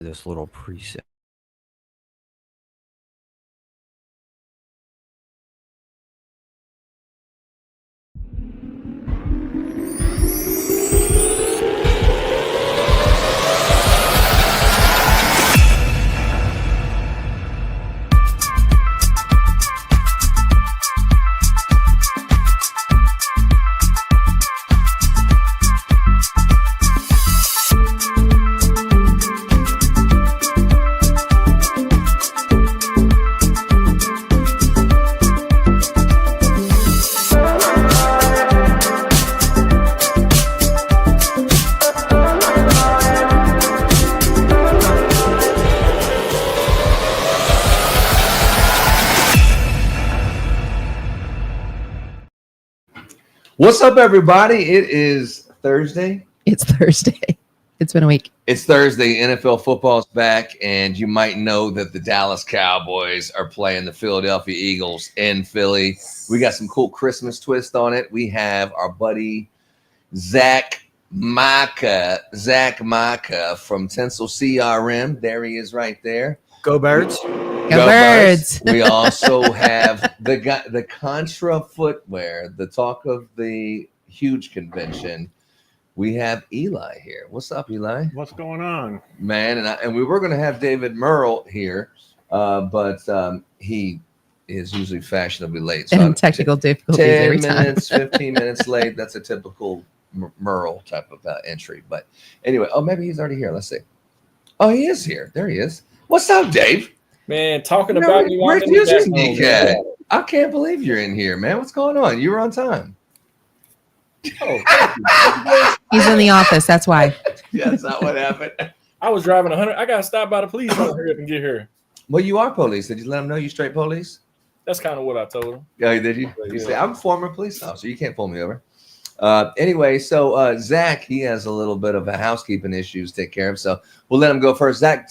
this little preset. What's up, everybody? It is Thursday. It's Thursday. It's been a week. It's Thursday. NFL football's back, and you might know that the Dallas Cowboys are playing the Philadelphia Eagles in Philly. We got some cool Christmas twist on it. We have our buddy Zack Marker from Tinsel CRM. There he is right there. Go Birds. Go Birds. We also have the Contra Footwear, the talk of the huge convention. We have Eli here. What's up, Eli? What's going on, Man, and we were going to have David Murrel here, but he is usually fashionably late. So And technical difficulties 10 every time. minutes, 15 minutes late. That's a typical Murrel type of entry. But anyway, maybe he's already here. Let's see. Oh, he is here. There he is. What's up, Dave? Man, talking about you. Where's your sneak at? I can't believe you're in here, man. What's going on? You were on time. Oh, He's in the office. That's why. Yeah, that's not what happened. I was driving 100. I got stopped by the police. I hurry up and get here. Well, you are police. Did you let them know you straight police? That's kind of what I told him. Yeah, did you? You say, I'm a former police officer. You can't pull me over. Anyway, so Zach, he has a little bit of a housekeeping issues to take care of. So we'll let him go first. Zach,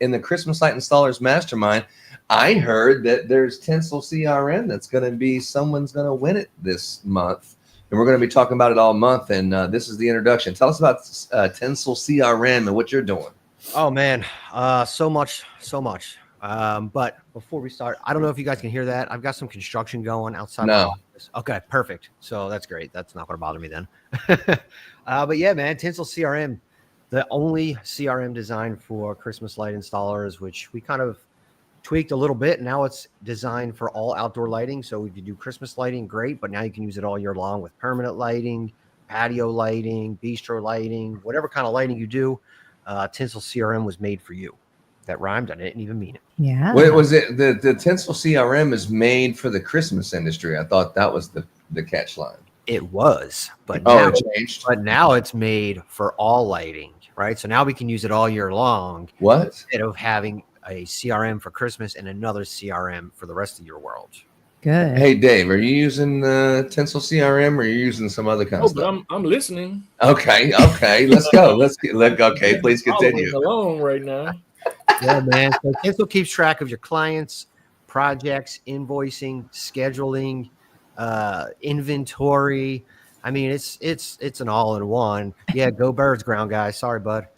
in the Christmas Light Installers Mastermind, I heard that there's Tinsel CRM that's going to be, someone's going to win it this month. And we're going to be talking about it all month. And this is the introduction. Tell us about Tinsel CRM and what you're doing. Oh man, so much. But before we start, I don't know if you guys can hear that. I've got some construction going outside my office. Okay, perfect. So that's great. That's not going to bother me then. But yeah, man, Tinsel CRM, the only CRM designed for Christmas light installers, which we kind of tweaked a little bit. Now it's designed for all outdoor lighting. So if you do Christmas lighting, great. But now you can use it all year long with permanent lighting, patio lighting, bistro lighting, whatever kind of lighting you do. Tinsel CRM was made for you. That rhymed. I didn't even mean it. Yeah. What was it? The Tinsel CRM is made for the Christmas industry. I thought that was the catch line. It was, but it changed. But now it's made for all lighting, right? So now we can use it all year long. What? Instead of having a CRM for Christmas and another CRM for the rest of your world. Good. Hey, Dave, are you using Tinsel CRM or are you using some other kind of But stuff? I'm listening. Okay. Let's go. Okay, please continue. I'm alone right now. Yeah, man. So Tinsel keeps track of your clients, projects, invoicing, scheduling, inventory. I mean, it's an all-in-one. Yeah, go Birds, ground guy. Sorry, bud.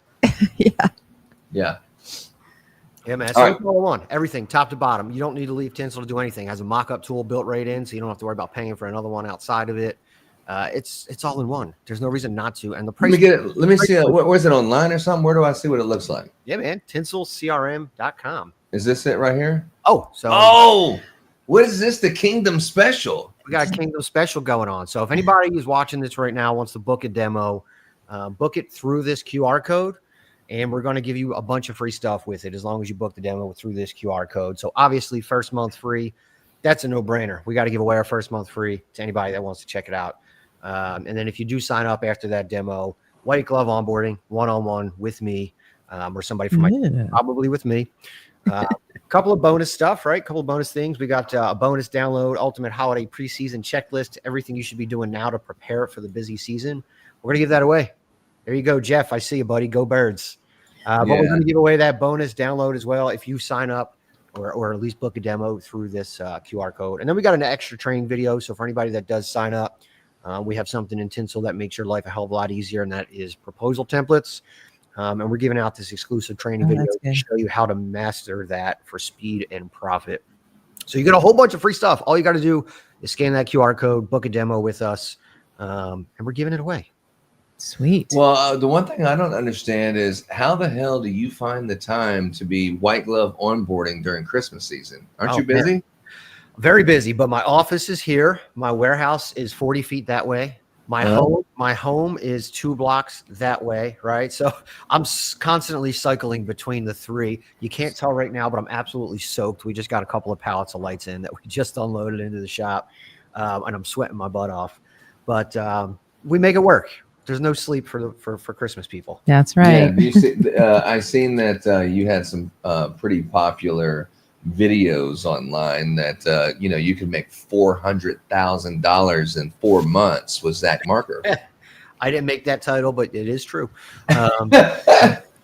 Yeah. Yeah, man. So it's all in one. Everything, top to bottom. You don't need to leave Tinsel to do anything. It has a mock-up tool built right in, so you don't have to worry about paying for another one outside of it. It's all in one. There's no reason not to. And the price. Let me get it. Let me see. Where's it online or something? Where do I see what it looks like? Yeah, man. TinselCRM.com. Is this it right here? Oh, What is this? The Kingdom Special. we got a Kingdom special going on. So if anybody who's watching this right now wants to book a demo, book it through this QR code. And we're going to give you a bunch of free stuff with it as long as you book the demo through this QR code. So obviously, first month free. That's a no-brainer. We got to give away our first month free to anybody that wants to check it out. And then if you do sign up after that demo, white glove onboarding, one-on-one with me or somebody from my team, probably with me. A couple of bonus stuff, right? A couple of bonus things. We got a bonus download, ultimate holiday preseason checklist, everything you should be doing now to prepare for the busy season. We're going to give that away. There you go, Jeff. I see you, buddy. Go Birds. But we're going to give away that bonus download as well if you sign up or at least book a demo through this QR code. And then we got an extra training video. So for anybody that does sign up, we have something in Tinsel that makes your life a hell of a lot easier, and that is proposal templates. And we're giving out this exclusive training Oh, video that's to good. show you how to master that for speed and profit. So you get a whole bunch of free stuff. All you got to do is scan that QR code, book a demo with us, and we're giving it away. Sweet. Well, the one thing I don't understand is how the hell do you find the time to be white glove onboarding during Christmas season? Aren't you busy? Very busy, but my office is here. My warehouse is 40 feet that way. My home is 2 blocks that way, right? So I'm constantly cycling between the 3. You can't tell right now, but I'm absolutely soaked. We just got a couple of pallets of lights in that we just unloaded into the shop, and I'm sweating my butt off. But we make it work. There's no sleep for Christmas people. That's right. Yeah, I seen that you had some pretty popular videos online that you could make $400,000 in 4 months with Zack Marker. I didn't make that title, but it is true.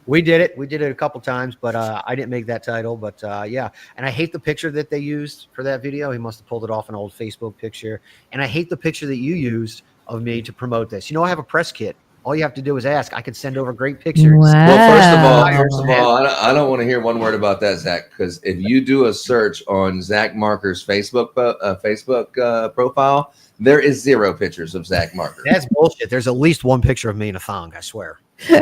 We did it. We did it a couple times, but I didn't make that title. But yeah, and I hate the picture that they used for that video. He must have pulled it off an old Facebook picture. And I hate the picture that you used of me to promote this. I have a press kit. All you have to do is ask. I could send over great pictures. Wow. Well, first of all, I don't want to hear one word about that, Zach, because if you do a search on Zack Marker's Facebook profile, there is 0 pictures of Zack Marker. That's bullshit. There's at least one picture of me in a thong, I swear.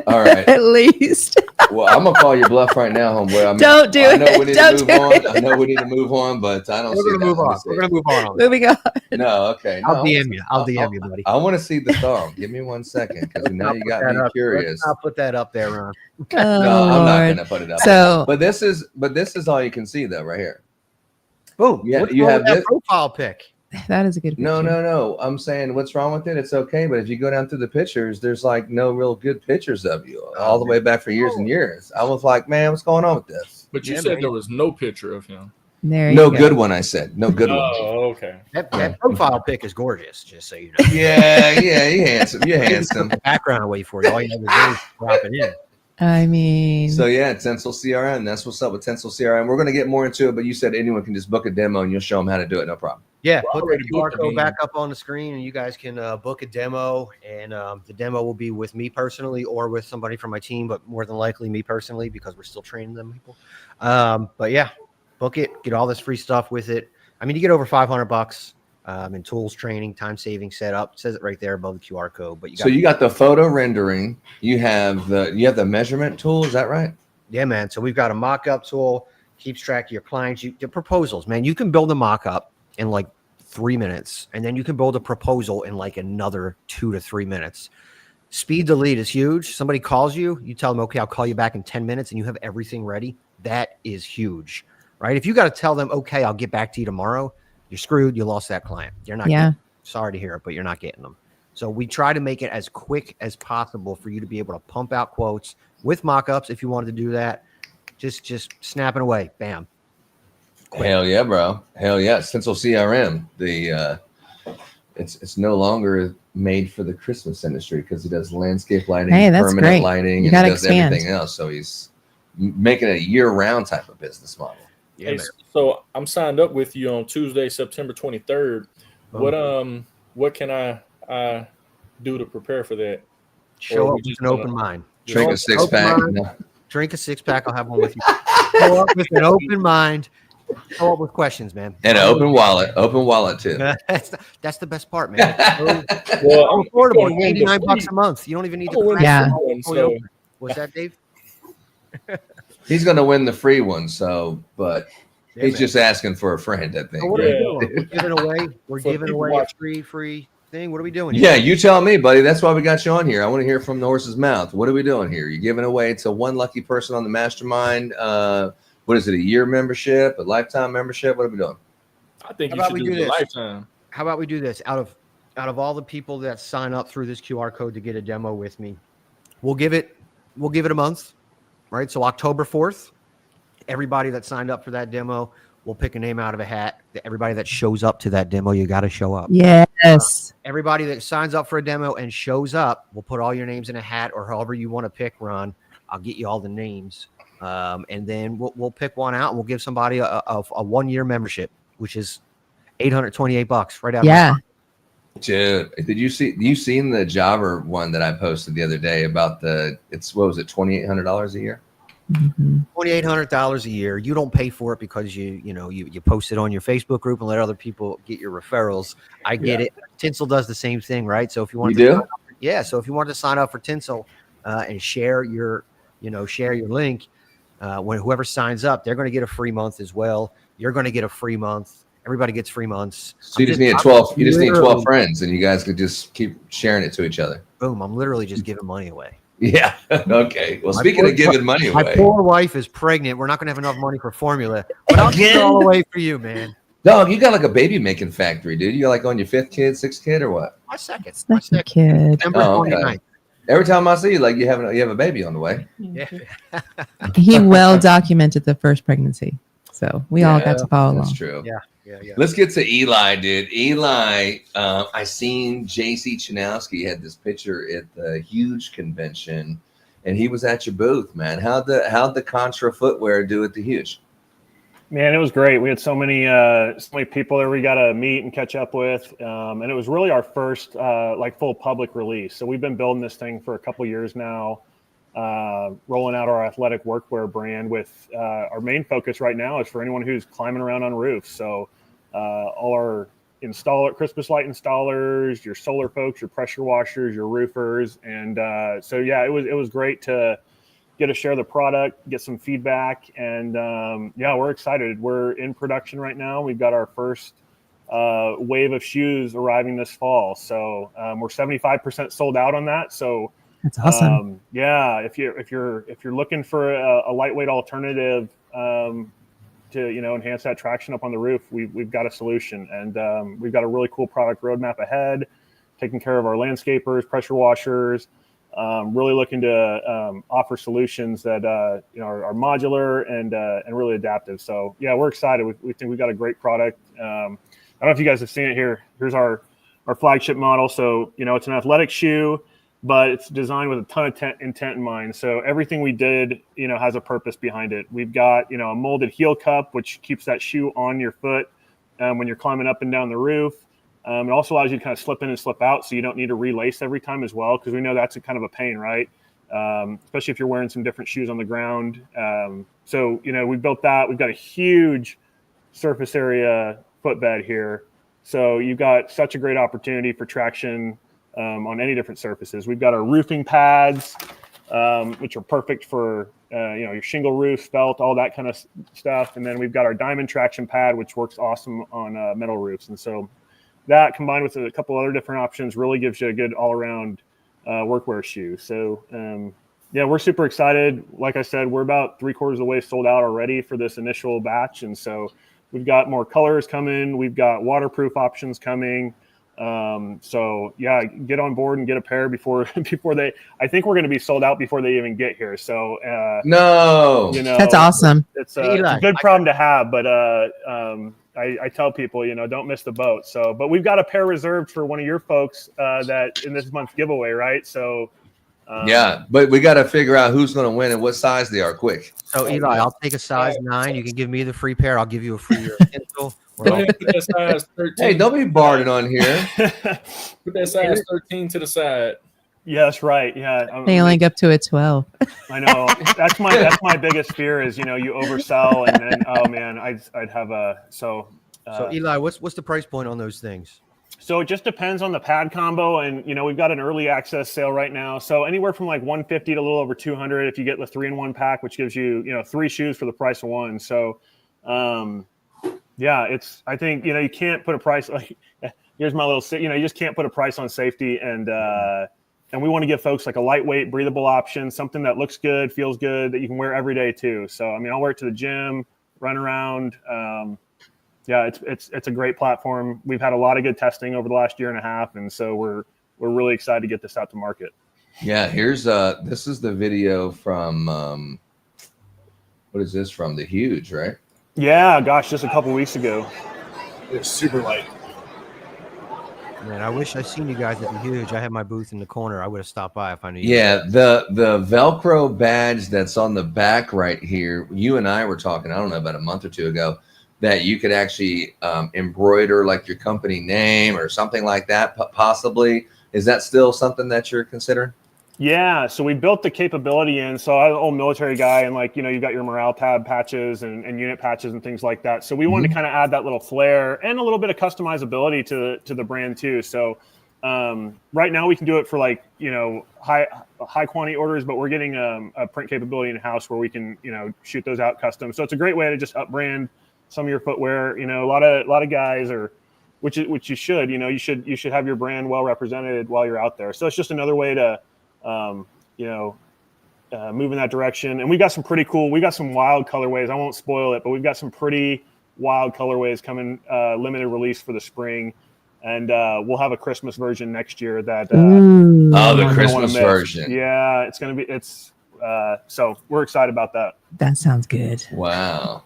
All right. At least. Well, I'm gonna call your bluff right now, homeboy. Don't do it. We need Don't to move do on. it. I know we need to move on, but I don't see We're that. gonna move Let me on. see. We're gonna move on. Moving on. No, okay. I'll DM you. I'll DM you, buddy. I want to see the thong. Give me 1 second, because now you got me curious. I'll put that up there, Ron. No, I'm not Lord. gonna put it up. So But this is all you can see, though, right here. Boom. Yeah, What's you wrong have with that this- profile pic. that is a good picture. No. I'm saying, what's wrong with it? It's okay, but if you go down through the pictures, there's like no real good pictures of you all the way back for years and years. I was like, man, what's going on with this? But you Yeah, said man. there was no picture of him. There you No go. good one, I said. No good one. Oh, okay. That profile pic is gorgeous, just so you know. Yeah, you're handsome. You're handsome. The background away for you. All you have to do is drop it in. I mean, So yeah, Tinsel CRM. That's what's up with Tinsel CRM. We're going to get more into it, but you said anyone can just book a demo and you'll show them how to do it. No problem. Yeah, Well, I put already the QR booked the code demo. back up on the screen, and you guys can book a demo. And the demo will be with me personally, or with somebody from my team, but more than likely me personally, because we're still training them people. But yeah, book it. Get all this free stuff with it. I mean, you get over $500 in tools, training, time saving, setup. It says it right there above the QR code. But So you got the photo rendering. You have the measurement tool. Is that right? Yeah, man. So we've got a mock-up tool, keeps track of your clients, your proposals, man. You can build a mock-up in like 3 minutes, and then you can build a proposal in like another 2 to 3 minutes. Speed to lead is huge. Somebody calls you, you tell them, okay, I'll call you back in 10 minutes, and you have everything ready. That is huge, right? If you got to tell them, okay, I'll get back to you tomorrow, you're screwed. You lost that client. You're not. yeah. Sorry to hear it, but you're not getting them. So we try to make it as quick as possible for you to be able to pump out quotes with mock-ups. If you wanted to do that, just snapping away, bam. Quick. Hell yeah, bro. Hell yeah. Tinsel CRM. It's no longer made for the Christmas industry because he does landscape lighting, Hey, that's permanent great. lighting, You and gotta he does expand. everything else. So he's making it a year-round type of business model. Yeah, Hey, man. so I'm signed up with you on Tuesday, September 23rd. What can I do to prepare for that? Show Or up we with just an gonna- open mind. Drink a Open six-pack. mind. Drink a six-pack. I'll have one with you. Show up with an open mind. Show up with questions, man. And an open wallet. Open wallet, too. That's the best part, man. It's so Well, I'm affordable. gonna win the $89 free- a month. You don't even need I'm to. gonna win Yeah. the free one, so What's that, Dave? He's going to win the free one, but Yeah, he's man. just asking for a friend, I think. So what are we Yeah. doing? We're giving away. We're For giving people away a watching. free thing. What are we doing? here? Yeah, you tell me, buddy. That's why we got you on here. I want to hear from the horse's mouth. What are we doing here? You're giving away to one lucky person on the Mastermind. What is it? A year membership? A lifetime membership? What are we doing? I think How you about should we do do the this? lifetime. How about we do this? Out of all the people that sign up through this QR code to get a demo with me, we'll give it a month, right? So October 4th, everybody that signed up for that demo, we'll pick a name out of a hat. Everybody that shows up to that demo, you got to show up. Yes. Everybody that signs up for a demo and shows up, we'll put all your names in a hat, or however you want to pick, Ron. I'll get you all the names. And then we'll pick one out, and we'll give somebody a 1-year membership, which is $828 right out. Yeah. Dude, you seen the Jobber one that I posted the other day about what was it, $2,800 a year? Mhm. $2,800 a year. You don't pay for it because you post it on your Facebook group and let other people get your referrals. I get it. Tinsel does the same thing, right? So if you want so if you want to sign up for Tinsel and share your link, when whoever signs up, they're going to get a free month as well. You're going to get a free month. Everybody gets free months. So you just need 12. You just need 12 friends, and you guys could just keep sharing it to each other. Boom! I'm literally just giving money away. Yeah. Okay. Well, speaking of giving money away, my poor wife is pregnant. We're not going to have enough money for formula, but I'll give it all away for you, man. Dog, you got like a baby making factory, dude. You're like on your 5th kid, 6th kid, or what? My second kid. September 29th. Every time I see you, like you have a baby on the way. Yeah. He well documented the first pregnancy, so we all got to follow along. That's true. Yeah. Let's get to Eli, dude. Eli, I seen JC Chanowski had this picture at the Huge convention, and he was at your booth, man. How'd the Contra Footwear do at the Huge? Man, it was great. We had so many people there we got to meet and catch up with, and it was really our first full public release. So we've been building this thing for a couple years now, rolling out our athletic workwear brand. With our main focus right now is for anyone who's climbing around on roofs. So all our Christmas light installers, your solar folks, your pressure washers, your roofers, and it was great to get to share the product, get some feedback, and we're excited. We're in production right now. We've got our first wave of shoes arriving this fall, so we're 75% sold out on that. So that's awesome. If you're looking for a lightweight alternative to enhance that traction up on the roof, we've got a solution, and we've got a really cool product roadmap ahead, taking care of our landscapers, pressure washers. Really looking to offer solutions that are modular and really adaptive. So we're excited. We think we've got a great product. I don't know if you guys have seen it here. Here's our flagship model. So it's an athletic shoe, but it's designed with a ton of intent in mind. So everything we did has a purpose behind it. We've got a molded heel cup, which keeps that shoe on your foot when you're climbing up and down the roof. It also allows you to kind of slip in and slip out, so you don't need to relace every time as well, because we know that's a kind of a pain, right? Especially if you're wearing some different shoes on the ground. We built that. We've got a huge surface area footbed here, so you've got such a great opportunity for traction on any different surfaces. We've got our roofing pads, which are perfect for your shingle roof, felt, all that kind of stuff, and then we've got our diamond traction pad, which works awesome on metal roofs, and so. That combined with a couple other different options really gives you a good all-around workwear shoe. So, we're super excited. Like I said, we're about 3/4 of the way sold out already for this initial batch. And so we've got more colors coming. We've got waterproof options coming. Get on board and get a pair before they – I think we're going to be sold out before they even get here. So, no. That's awesome. It's a good problem to have, but I tell people, don't miss the boat. So, but we've got a pair reserved for one of your folks that in this month's giveaway, right? So, but we got to figure out who's going to win and what size they are quick. So, Eli, I'll take a size 9. You can give me the free pair. I'll give you a free pencil. Hey, don't be barring on here. Put that size 13 to the side. Yes, right. Yeah, they only get up to a 12. I know. That's my biggest fear is you oversell and then oh man, I'd have a so. So Eli, what's the price point on those things? So it just depends on the pad combo, and we've got an early access sale right now. So anywhere from like $150 to a little over $200 if you get the 3-in-1 pack, which gives you 3 shoes for the price of 1. So, it's I think you can't put a price like here's my little you just can't put a price on safety and we want to give folks like a lightweight, breathable option, something that looks good, feels good, that you can wear every day too. So, I'll wear it to the gym, run around. It's a great platform. We've had a lot of good testing over the last year and a half, and so we're really excited to get this out to market. Yeah, here's this is the video from what is this from? The Huge, right? Yeah, gosh, just a couple weeks ago. It's super light. Man, I wish I seen you guys at the Huge. I had my booth in the corner. I would have stopped by if I knew you. Yeah, the Velcro badge that's on the back right here. You and I were talking, I don't know, about a month or two ago. that you could actually embroider like your company name or something like that, possibly? Is that still something that you're considering? Yeah, so we built the capability in. So I'm an old military guy, and like, you know, you got your Murrel tab patches and unit patches and things like that. So we wanted to kind of add that little flair and a little bit of customizability to the brand too. So right now we can do it for like, you know, high quantity orders, but we're getting a print capability in house where we can, you know, shoot those out custom. So it's a great way to just up brand some of your footwear. You know, a lot of guys are, which you should, you know, you should have your brand well represented while you're out there. So it's just another way to move in that direction. And we got some wild colorways. I won't spoil it, but we've got some pretty wild colorways coming, limited release for the spring. And we'll have a Christmas version next year that the Christmas version. Yeah, so we're excited about that. That sounds good. Wow.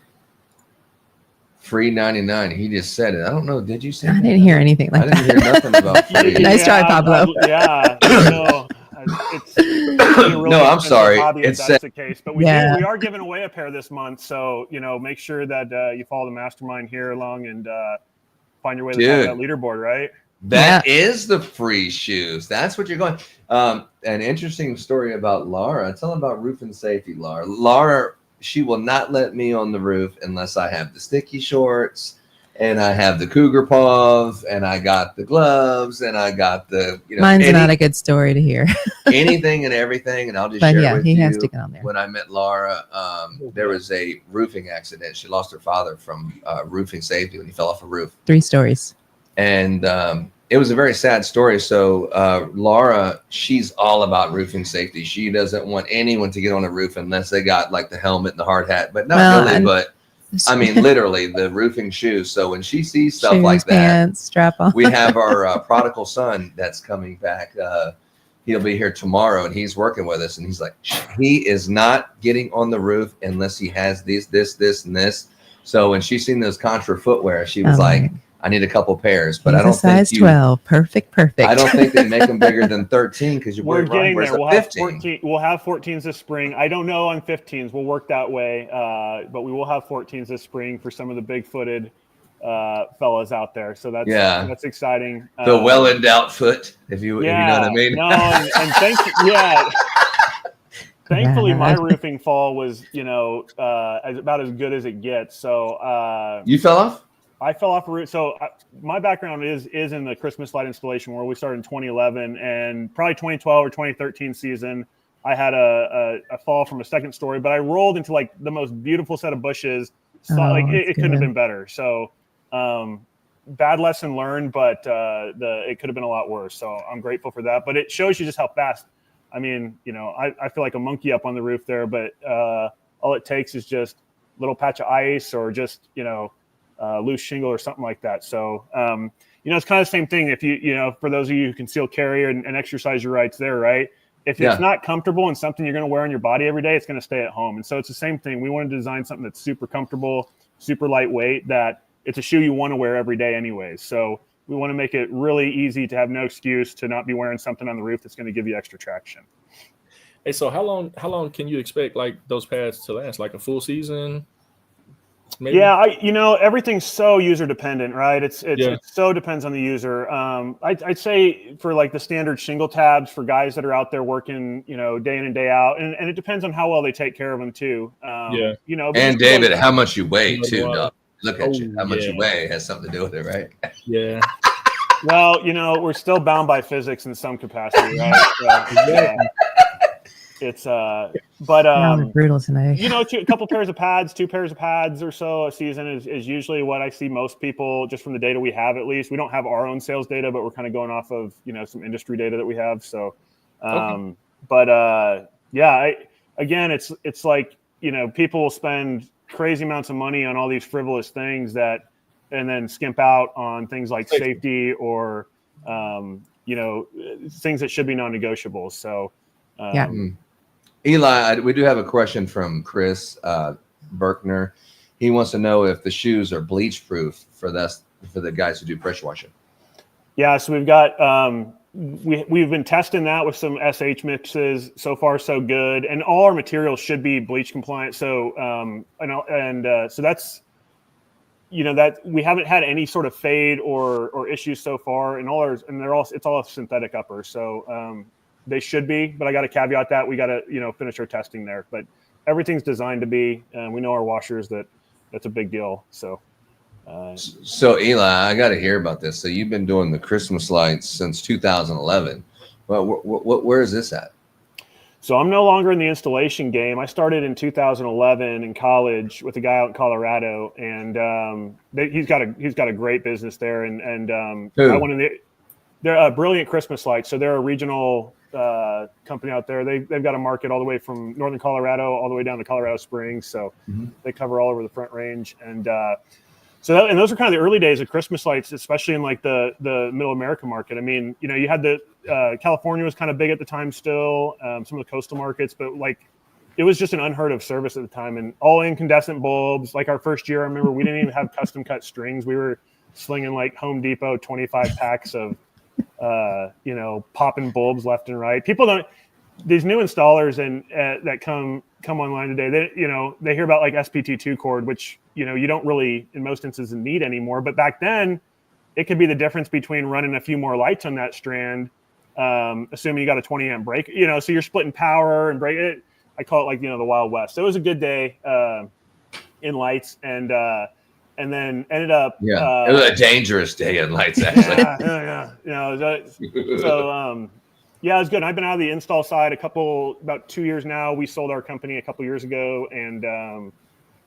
Free 99. He just said it. I don't know. Did you say I that? didn't hear anything like I didn't hear nothing about free. Nice try, Pablo. It's really No, I'm sorry. Hobby if It's that's the case, but we Yeah. are giving away a pair this month. So, you know, make sure that you follow the Mastermind here along and find your way to that leaderboard, right? That is the free shoes. That's what you're going. An interesting story about Laura. Tell them about roof and safety, Laura. Laura, she will not let me on the roof unless I have the sticky shorts and I have the cougar paws and I got the gloves and I got the, you know, Mine's not a good story to hear. anything and everything. And I'll just But share yeah, with he you. has to get on there. When I met Laura, there was a roofing accident. She lost her father from roofing safety when he fell off a roof. 3 stories. And it was a very sad story. So Laura, she's all about roofing safety. She doesn't want anyone to get on a roof unless they got like the helmet and the hard hat, but not really, but I mean, literally the roofing shoes. So when she sees stuff Shoes, like that, pants, strap on. we have our prodigal son that's coming back. He'll be here tomorrow and he's working with us. And he's like, he is not getting on the roof unless he has this, and this. So when she seen those Contra Footwear, she was like, I need a couple pairs, but I don't size think 12. Perfect. I don't think they make them bigger than 13 because your boy We're getting Ron wears there. a We'll have 15. We'll have 14s this spring. I don't know on 15s. We'll work that way, but we will have 14s this spring for some of the big-footed fellas out there. So that's exciting. The well-endowed foot, if you know what I mean. No, and thankfully, my roofing fall was, you know, about as good as it gets. So you fell off? I fell off a roof. So my background is in the Christmas light installation world. We started in 2011 and probably 2012 or 2013 season. I had a fall from a second story, but I rolled into like the most beautiful set of bushes. So, it couldn't have been better. So bad lesson learned, but it could have been a lot worse. So I'm grateful for that. But it shows you just how fast. I mean, you know, I feel like a monkey up on the roof there, but all it takes is just a little patch of ice or just, you know, loose shingle or something like that. So, you know, it's kind of the same thing. If you know, for those of you who conceal carry and exercise your rights there, right? If it's not comfortable and something you're going to wear on your body every day, it's going to stay at home. And so it's the same thing. We want to design something that's super comfortable, super lightweight, that it's a shoe you want to wear every day anyways. So we want to make it really easy to have no excuse to not be wearing something on the roof that's going to give you extra traction. Hey, so how long can you expect like those pads to last? Like a full season? Maybe? Yeah, you know, everything's so user dependent, right? It so depends on the user. I'd say for like the standard shingle tabs for guys that are out there working, you know, day in and day out, and it depends on how well they take care of them too. You know, and David, how much you weigh too. Wow. Look at you. How much you weigh has something to do with it, right? Yeah. Well, you know, we're still bound by physics in some capacity, right? So, but brutal tonight. you know, two pairs of pads or so a season is usually what I see most people, just from the data we have. At least we don't have our own sales data, but we're kind of going off of, you know, some industry data that we have. So again, it's like, you know, people will spend crazy amounts of money on all these frivolous things and then skimp out on things like safety or you know, things that should be non-negotiable. So Eli, we do have a question from Chris Berkner. He wants to know if the shoes are bleach proof for the guys who do pressure washing. Yeah, so we've got we've been testing that with some SH mixes. So far, so good, and all our materials should be bleach compliant. So so that's that we haven't had any sort of fade or issues so far, and it's all synthetic uppers. So they should be, but I got to caveat that we got to finish our testing there. But everything's designed to be. We know our washers that's a big deal. So. So Eli, I got to hear about this. So you've been doing the Christmas lights since 2011. Well, where is this at? So I'm no longer in the installation game. I started in 2011 in college with a guy out in Colorado, and he's got a great business there. And I went in they're a Brilliant Christmas Lights. So they're a regional company out there. They've got a market all the way from northern Colorado all the way down to Colorado Springs. So they cover all over the Front Range. And and those are kind of the early days of Christmas lights, especially in like the Middle America market. I mean, you had California was kind of big at the time still, some of the coastal markets, but like it was just an unheard of service at the time. And all incandescent bulbs. Like our first year, I remember we didn't even have custom cut strings. We were slinging like Home Depot 25 packs of popping bulbs left and right. People don't. These new installers that come online today, they hear about like SPT2 cord, which you don't really in most instances need anymore. But back then, it could be the difference between running a few more lights on that strand, assuming you got a 20 amp break. So you're splitting power and break it. I call it like the Wild West. So it was a good day in lights, and then ended up. Yeah, it was a dangerous day in lights, actually. Yeah, it was good. I've been out of the install side about 2 years now. We sold our company a couple years ago, and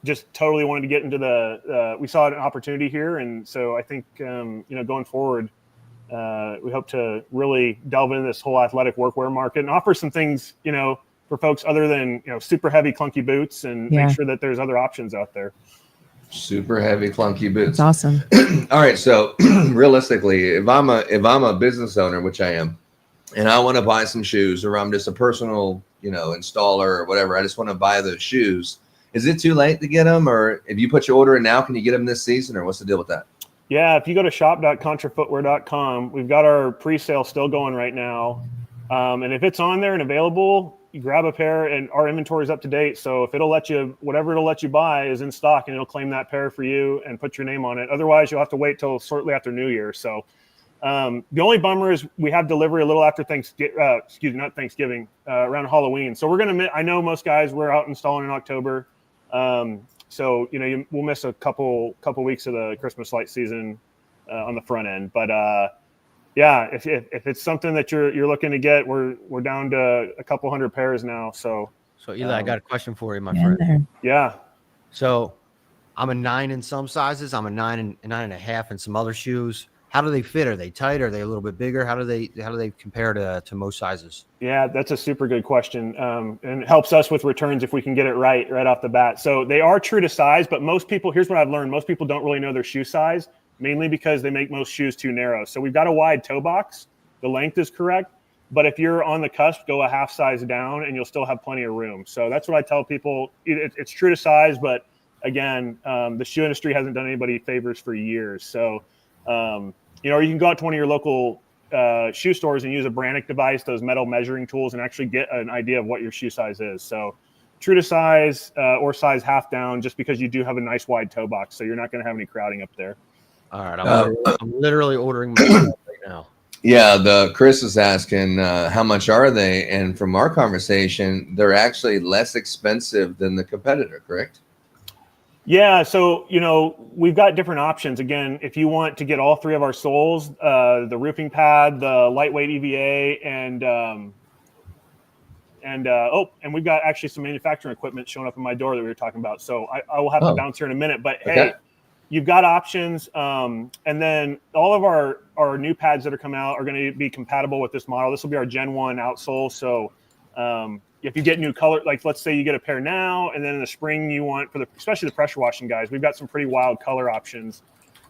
just totally wanted to get into we saw an opportunity here. And so I think, going forward, we hope to really delve into this whole athletic workwear market and offer some things, for folks other than, super heavy, clunky boots, and make sure that there's other options out there. Super heavy, clunky boots. That's awesome. All right. So realistically, if I'm a business owner, which I am, and I want to buy some shoes, or I'm just a personal, installer or whatever, I just want to buy those shoes. Is it too late to get them? Or if you put your order in now, can you get them this season, or what's the deal with that? Yeah. If you go to shop.contrafootwear.com, we've got our pre-sale still going right now. And if it's on there and available, you grab a pair, and our inventory is up to date. So if whatever it'll let you buy is in stock, and it'll claim that pair for you and put your name on it. Otherwise, you'll have to wait till shortly after New Year. So the only bummer is we have delivery a little after Thanksgiving, not Thanksgiving, around Halloween. So I know most guys we're out installing in October. So we'll miss a couple weeks of the Christmas light season on the front end. But if it's something that you're looking to get, we're down to a couple hundred pairs now. So Eli, I got a question for you, my friend. Yeah. So I'm a 9 in some sizes. I'm a 9.5 in some other shoes. How do they fit? Are they tight? Are they a little bit bigger? How do they compare to most sizes? Yeah, that's a super good question, and it helps us with returns if we can get it right off the bat. So they are true to size, but most people, here's what I've learned: most people don't really know their shoe size, mainly because they make most shoes too narrow. So we've got a wide toe box. The length is correct, but if you're on the cusp, go a half size down, and you'll still have plenty of room. So that's what I tell people. It's true to size, but again, the shoe industry hasn't done anybody favors for years. So. Or you can go out to one of your local shoe stores and use a Brannick device, those metal measuring tools, and actually get an idea of what your shoe size is. So true to size or size half down, just because you do have a nice wide toe box. So you're not going to have any crowding up there. All right. I'm literally ordering myself right now. Yeah. Chris is asking how much are they? And from our conversation, they're actually less expensive than the competitor, correct? Yeah, so we've got different options. Again, if you want to get all three of our soles, the roofing pad, the lightweight EVA, and we've got actually some manufacturing equipment showing up in my door that we were talking about. So I will have to bounce here in a minute. But hey, you've got options, and then all of our new pads that are coming out are going to be compatible with this model. This will be our Gen 1 outsole. So if you get new color, like let's say you get a pair now, and then in the spring you want especially the pressure washing guys, we've got some pretty wild color options,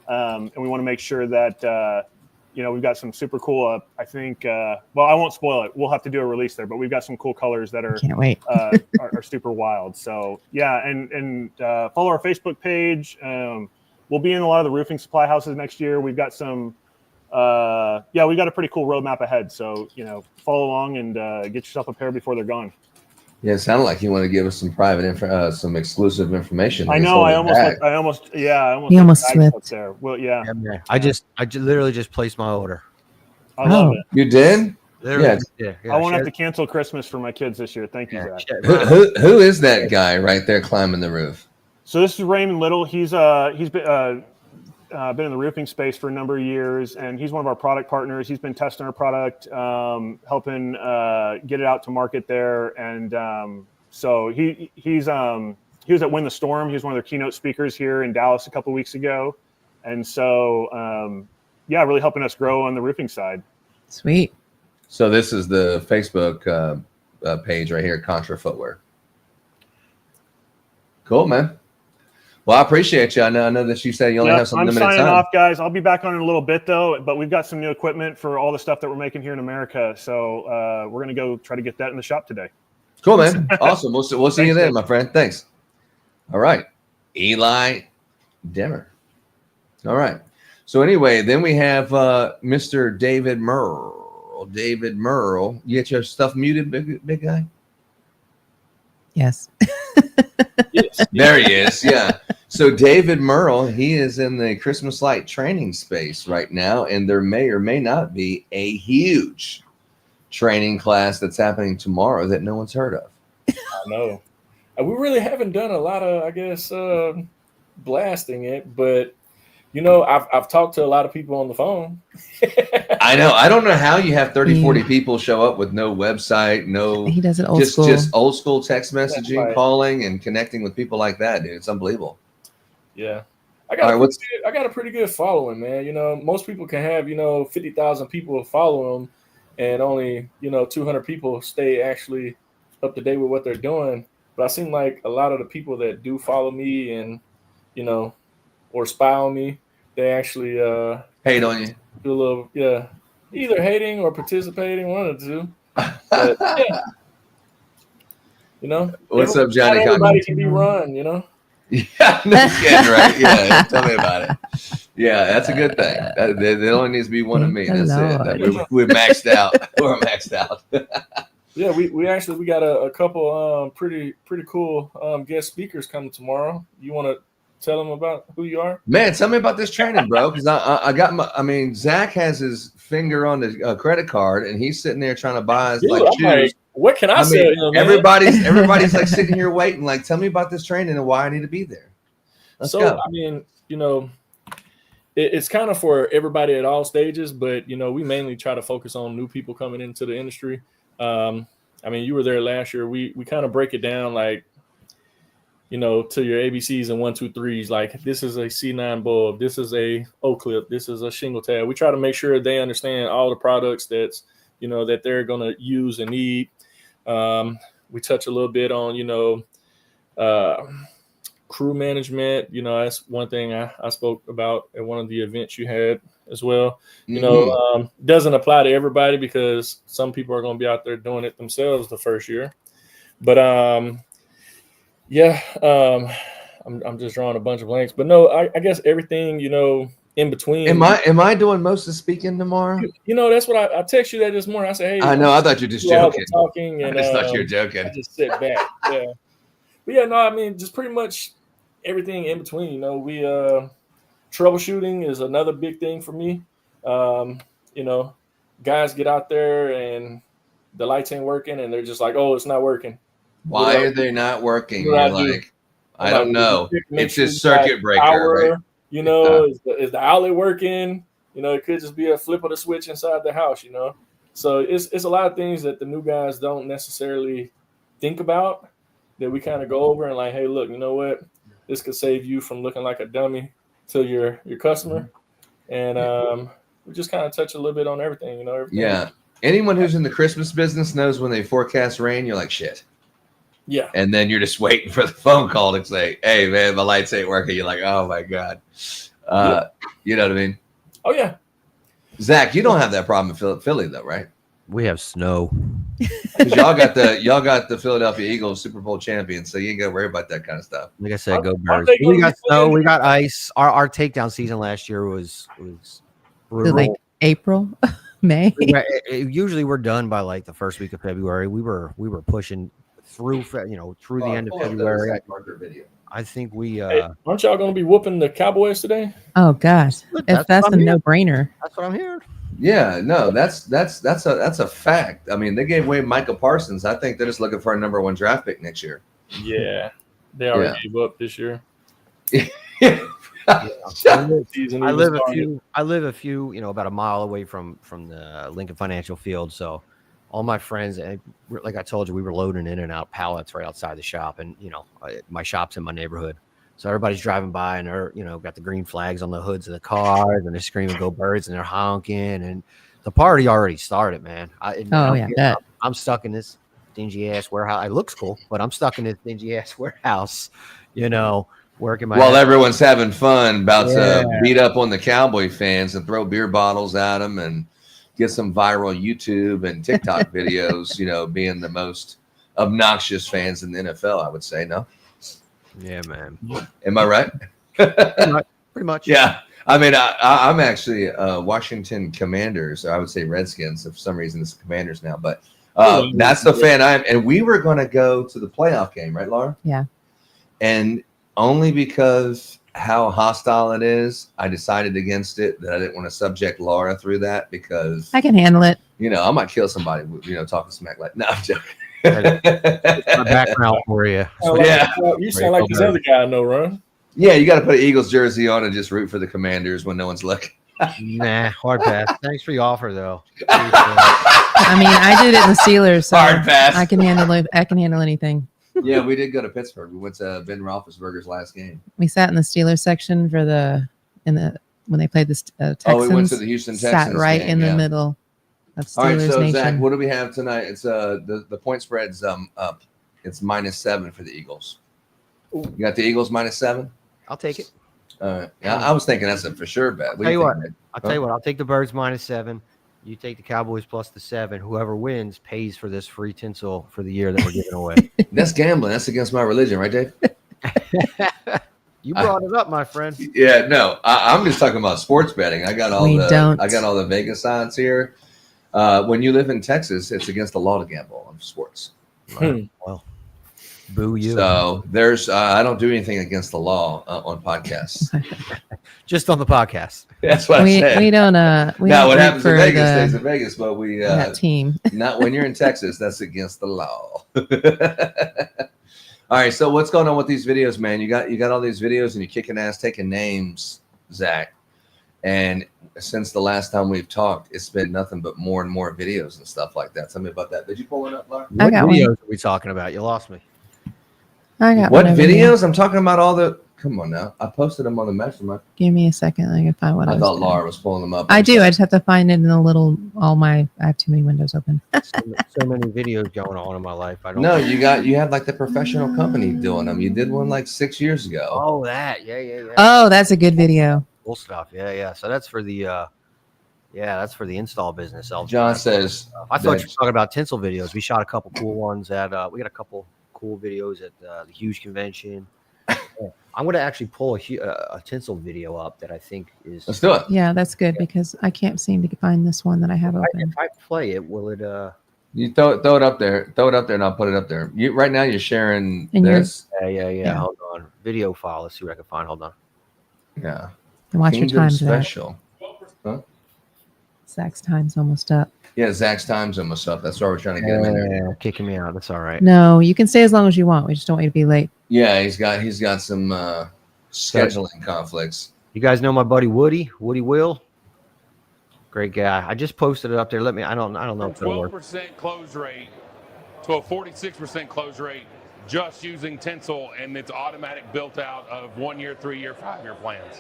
and we want to make sure that we've got some super cool. I think. I won't spoil it. We'll have to do a release there, but we've got some cool colors that are can't wait. are super wild. So yeah, and follow our Facebook page. We'll be in a lot of the roofing supply houses next year. We've got some. We've got a pretty cool roadmap ahead. So follow along and get yourself a pair before they're gone. Yeah, it sounded like you want to give us some private some exclusive information. I He's know. I holding back. almost He almost died slipped. up there. Well, yeah. Yeah, man. I literally just placed my order. I love it. You did? Literally, Yeah. yeah. I won't have to cancel Christmas for my kids this year. Thank you, Zach. Who is that guy right there climbing the roof? So this is Raymond Little. He's been in the roofing space for a number of years, and he's one of our product partners. He's been testing our product, helping get it out to market there. And so he was at Win the Storm. He was one of their keynote speakers here in Dallas a couple of weeks ago. And so, really helping us grow on the roofing side. Sweet. So this is the Facebook page right here, Contra Footwear. Cool, man. Well, I appreciate you. I know that you said you only have some limited time. I'm signing off, guys. I'll be back on in a little bit, though. But we've got some new equipment for all the stuff that we're making here in America. So we're going to go try to get that in the shop today. Cool, man. Awesome. We'll see you then, my friend. Thanks. All right. Eli Demmer. All right. So anyway, then we have Mr. David Murrel. David Murrel. You get your stuff muted, big guy? Yes. Yes. There he is. Yeah. So David Murrel, he is in the Christmas light training space right now, and there may or may not be a huge training class that's happening tomorrow that no one's heard of. I know. We really haven't done a lot of, I guess, blasting it, but you know, I've talked to a lot of people on the phone. I know. I don't know how you have 30, 40 people show up with no website, no. He does it old school. Just old school text messaging, right. calling, and connecting with people like that, dude. It's unbelievable. Yeah. I got a pretty good following, man. You know, most people can have, 50,000 people follow them, and only, 200 people stay actually up to date with what they're doing. But I seem like a lot of the people that do follow me and, or spy on me, they actually hate on you. Do a little, either hating or participating, one of the two. But, What's up, Johnny? Not everybody can be run, Yeah, no kidding, right? Yeah, tell me about it. Yeah, that's a good thing. There only needs to be one of me. That's it. We're maxed out. We're maxed out. Yeah, we actually got a couple pretty cool guest speakers coming tomorrow. You want to tell them about who you are? Man, tell me about this training, bro. Because I got Zach has his finger on the credit card, and he's sitting there trying to buy shoes. Like, what can I say? Everybody's like sitting here waiting. Like, tell me about this training and why I need to be there. Let's go. I mean, it's kind of for everybody at all stages, but we mainly try to focus on new people coming into the industry. I mean, you were there last year. We kind of break it down like, to your ABCs and 1, 2, 3s. Like, this is a C9 bulb, this is a O clip, this is a shingle tab. We try to make sure they understand all the products that they're going to use and need. We touch a little bit on, crew management. That's one thing I spoke about at one of the events you had as well. Doesn't apply to everybody because some people are going to be out there doing it themselves the first year. But I'm just drawing a bunch of blanks. But no, I guess everything, in between. Am I doing most of the speaking tomorrow? That's what I text you that this morning. I said, hey. I know. I thought you were just joking. Talking and, I just thought you were joking. I just sit back. Yeah. But yeah, no, I mean, just pretty much everything in between. We troubleshooting is another big thing for me. Guys get out there and the lights ain't working and they're just like, oh, it's not working. Why are they not working? You're like, I don't know. It's just circuit breaker, power, right? Is the outlet working? It could just be a flip of the switch inside the house, So it's a lot of things that the new guys don't necessarily think about that we kind of go over and like, hey, look, you know what? This could save you from looking like a dummy to your customer. And we just kind of touch a little bit on everything, everything. Yeah. Anyone who's in the Christmas business knows when they forecast rain, you're like, shit. Yeah. And then you're just waiting for the phone call to say, hey, man, my lights ain't working. You're like, oh, my God. You know what I mean? Oh, yeah. Zach, you don't have that problem in Philly, though, right? We have snow. Because y'all got the Philadelphia Eagles Super Bowl champions, so you ain't got to worry about that kind of stuff. Like I said, go Birds. We got snow. We got ice. Our takedown season last year was brutal. Like April, May. Usually we're done by like the first week of February. We were pushing through through the end of Pull up that February. Zack Marker video. I think we. Hey, aren't y'all going to be whooping the Cowboys today? Oh gosh, if that's a no-brainer. That's what I'm hearing. Yeah, no, that's a fact. I mean, they gave away Micah Parsons. I think they're just looking for a number 1 draft pick next year. Yeah, they already gave up this year. I live a few, about a mile away from the Lincoln Financial Field. So all my friends, and like I told you, we were loading in and out pallets right outside the shop, and my shop's in my neighborhood. So everybody's driving by and they're, got the green flags on the hoods of the cars and they're screaming "Go Birds" and they're honking, and the party already started, man. I'm stuck in this dingy ass warehouse. It looks cool, but I'm stuck in this dingy ass warehouse, working my while everyone's having fun, about to beat up on the Cowboy fans and throw beer bottles at them and get some viral YouTube and TikTok videos, being the most obnoxious fans in the NFL, I would say. No. Yeah, man. Am I right? Pretty much. Yeah. I mean, I'm actually Washington Commanders, or I would say Redskins. For some reason, it's Commanders now, but that's the fan I am. And we were going to go to the playoff game, right, Laura? Yeah. And only because how hostile it is, I decided against it. That I didn't want to subject Laura through that, because I can handle it. I might kill somebody. Talking smack like. No, I'm joking. That's my background for you. You sound like this other guy I know, Ron. Yeah, you got to put an Eagles jersey on and just root for the Commanders when no one's looking. Nah, hard pass. Thanks for the offer, though. I mean, I did it in the Steelers, so Hard pass. I can handle it. I can handle anything. Yeah, we did go to Pittsburgh. We went to Ben Roethlisberger's last game. We sat in the Steelers section when they played the Texans. Oh, we went to the Houston Texans. Sat right game, in the middle of Steelers All right, so Nation. Zach, what do we have tonight? It's the point spread's up. It's -7 for the Eagles. You got the Eagles -7? I'll take it. Yeah, I was thinking that's a for sure bet. I'll tell you what. I'll take the Birds -7. You take the Cowboys plus the 7. Whoever wins pays for this free tinsel for the year that we're giving away. That's gambling. That's against my religion, right, Dave? You brought it up, my friend. Yeah, no, I'm just talking about sports betting. I got all the Vegas odds here. When you live in Texas, it's against the law to gamble on sports. Well, boo you. So there's I don't do anything against the law on podcasts. Just on the podcast. That's what I said. We don't. What happens in Vegas stays in Vegas, but we that team. Not when you're in Texas. That's against the law. All right. So what's going on with these videos, man? You got all these videos and you're kicking ass, taking names, Zach. And since the last time we've talked, it's been nothing but more and more videos and stuff like that. Tell me about that. Did you pull it up, Laura? What videos are we talking about? You lost me. I got what videos? I'm talking about all the. Come on now. I posted them on the Mastermind. Give me a second. I can find what I thought Laura was pulling them up. I do. I just have to find it in a little. I have too many windows open. so many videos going on in my life. I don't. No, you had like the professional company doing them. You did one like 6 years ago. Oh, that. Yeah. Oh, that's a good video. Cool stuff. Yeah. So that's for the. That's for the install business. John says. I thought you were talking about tinsel videos. We shot a couple cool ones at. We got a couple cool videos at the huge convention. I'm going to actually pull a tinsel video up that I think is. Let's do it. Yeah, that's good because I can't seem to find this one that I have open. If I play it, will it? You throw it up there. Throw it up there, and I'll put it up there. Right now, you're sharing this. Yeah. Hold on. Video file. Let's see what I can find. Hold on. Yeah. And watch your time. Special. Huh? Zach's time's almost up. Yeah, Zach's time's almost up. That's why we're trying to get him in there. Yeah, kicking me out. That's all right. No, you can stay as long as you want. We just don't want you to be late. Yeah, he's got some scheduling conflicts. You guys know my buddy Woody Will? Great guy. I just posted it up there. I don't know if it'll work. 12% close rate to a 46% close rate just using Tinsel, and it's automatic built out of 1 year, 3 year, 5 year plans.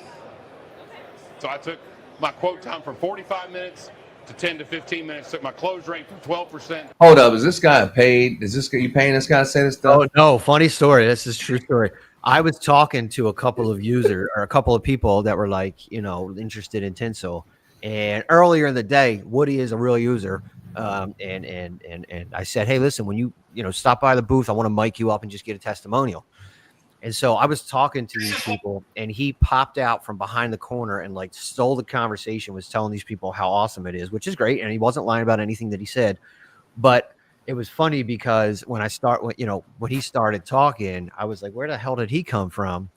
So I took my quote time from 45 minutes to 10 to 15 minutes, took my close rate from 12%. Hold up, is this guy paid? You paying this guy to say this stuff? Oh no, funny story. This is a true story. I was talking to a couple of users or a couple of people that were like, interested in Tinsel. And earlier in the day, Woody is a real user. And I said, hey, listen, when you stop by the booth, I want to mic you up and just get a testimonial. And so I was talking to these people, and he popped out from behind the corner and like stole the conversation, was telling these people how awesome it is, which is great. And he wasn't lying about anything that he said. But it was funny because when he started talking, I was like, where the hell did he come from?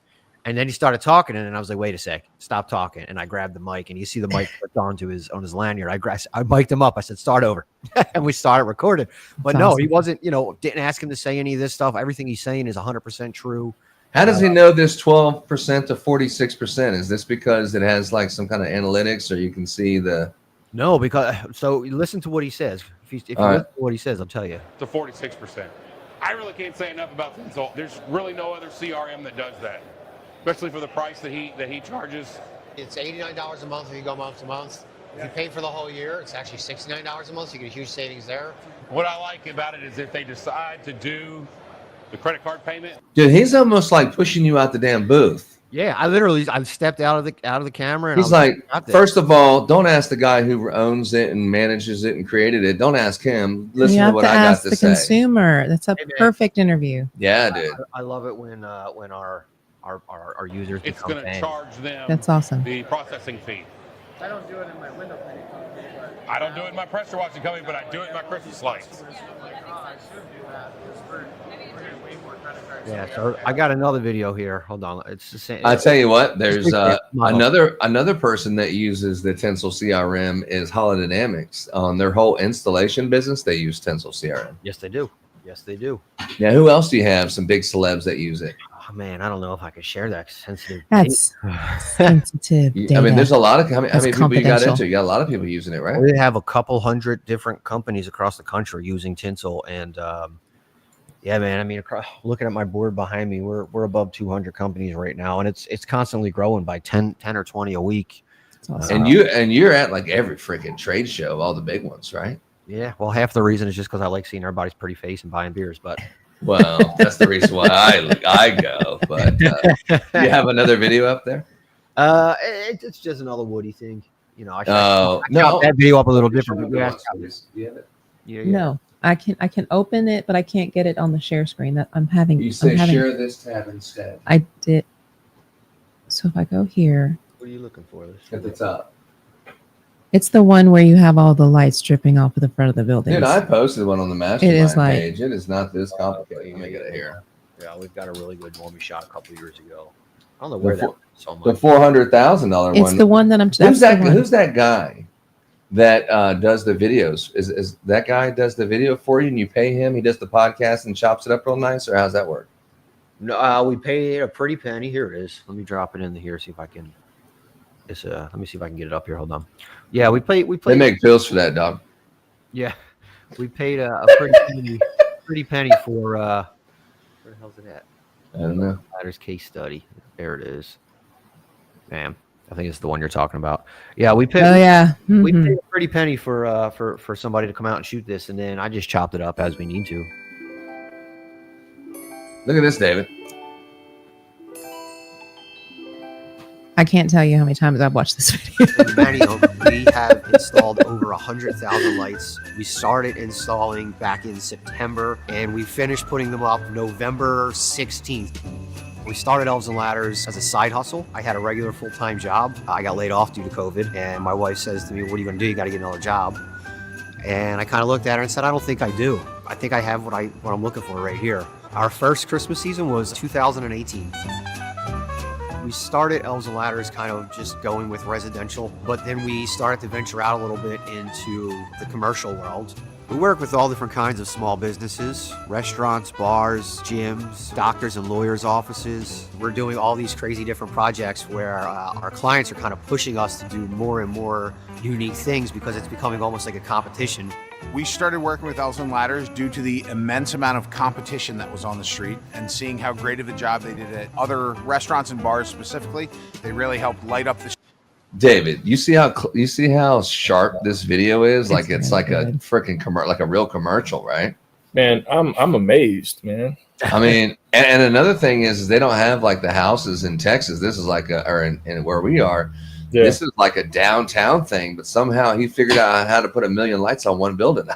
And then he started talking, and then I was like, wait a sec, stop talking. And I grabbed the mic, and you see the mic clicked on his lanyard. I mic'd him up. I said, start over. And we started recording. But That's no, awesome. he wasn't, didn't ask him to say any of this stuff. Everything he's saying is 100% true. How does he know this 12% to 46%? Is this because it has like some kind of analytics, or you can see the? No, because so listen to what he says. If you listen to what he says, I'll tell you. To 46%. I really can't say enough about Tinsel. There's really no other CRM that does that, especially for the price that he charges. It's $89 a month if you go month to month. If you pay for the whole year, it's actually $69 a month. So you get a huge savings there. What I like about it is if they decide to do the credit card payment. Dude, he's almost like pushing you out the damn booth. Yeah, I stepped out of the camera. And He's like, first of all, don't ask the guy who owns it and manages it and created it. Don't ask him. Listen to what I got to the say. Consumer. That's a perfect interview. Yeah, dude. I love it when our users. It's going to charge them. That's awesome. The processing fee. I don't do it in my window cleaning company, but I don't do it in my pressure washing company, but I do it in my Christmas lights. I'm like, oh, I should do that because we're getting way more credit cards. Yeah, so I got another video here. Hold on, it's the same. I tell you what, there's model. another person that uses the Tinsel CRM is Holodynamics. On their whole installation business, they use Tinsel CRM. Yes, they do. Yes, they do. Now, who else do you have? Some big celebs that use it. Oh, man, I don't know if I can share that sensitive. That's sensitive data. I mean, there's a lot of how many people you got confidential. into? You got a lot of people using it, right? We have a couple hundred different companies across the country using Tinsel, and yeah, man. I mean, looking at my board behind me, we're above 200 companies right now, and it's constantly growing by 10 or 20 a week. Awesome. And you're at like every freaking trade show, all the big ones, right? Yeah, well, half the reason is just because I like seeing everybody's pretty face and buying beers, but Well, that's the reason why I go. But you have another video up there? It's just another Woody thing, I Oh, chopped that video up a little different. But You No, I can open it, but I can't get it on the share screen. That I'm having. say I'm having, share this tab instead. I did. So if I go here, What are you looking for? At the top. it's the one where you have all the lights dripping off of the front of the building. Dude, I posted one on the Mastermind is like- page. It is not this complicated. Let me get it here. Yeah, we've got a really good one we shot a couple years ago. I don't know where that so The much. $400,000 It's one. the one that I'm. Who's that's the that? one. Who's that guy that does the videos? Is that guy does the video for you and you pay him? He does the podcast and chops it up real nice, or how's that work? No, we paid a pretty penny. Here it is. Let me drop it in here. See if I can. Let me see if I can get it up here. Hold on. Yeah, we played. They make bills for that, dog. Yeah, we paid a pretty penny for. Where the hell's it at? I don't know. Ladders case study. There it is. Bam. I think it's the one you're talking about. Yeah, we paid. Oh yeah. We Mhm. paid a pretty penny for somebody to come out and shoot this, and then I just chopped it up as we need to. Look at this, David. I can't tell you how many times I've watched this video. We have installed over 100,000 lights. We started installing back in September, and we finished putting them up November 16th. We started Elves and Ladders as a side hustle. I had a regular full-time job. I got laid off due to COVID, and my wife says to me, what are you going to do? You got to get another job. And I kind of looked at her and said, I don't think I do. I think I have what I'm looking for right here. Our first Christmas season was 2018. We started Elves and Ladders kind of just going with residential, but then we started to venture out a little bit into the commercial world. We work with all different kinds of small businesses, restaurants, bars, gyms, doctors and lawyers' offices. We're doing all these crazy different projects where our clients are kind of pushing us to do more and more unique things because it's becoming almost like a competition. We started working with Elves and Ladders due to the immense amount of competition that was on the street and seeing how great of a job they did at other restaurants and bars specifically. They really helped light up the David, you see how sharp this video is? Like it's like a good. freaking like a real commercial, right? Man, I'm amazed, man. I mean, and another thing is they don't have like the houses in Texas. This is like in where we are. Yeah. This is like a downtown thing, but somehow he figured out how to put 1 million lights on one building.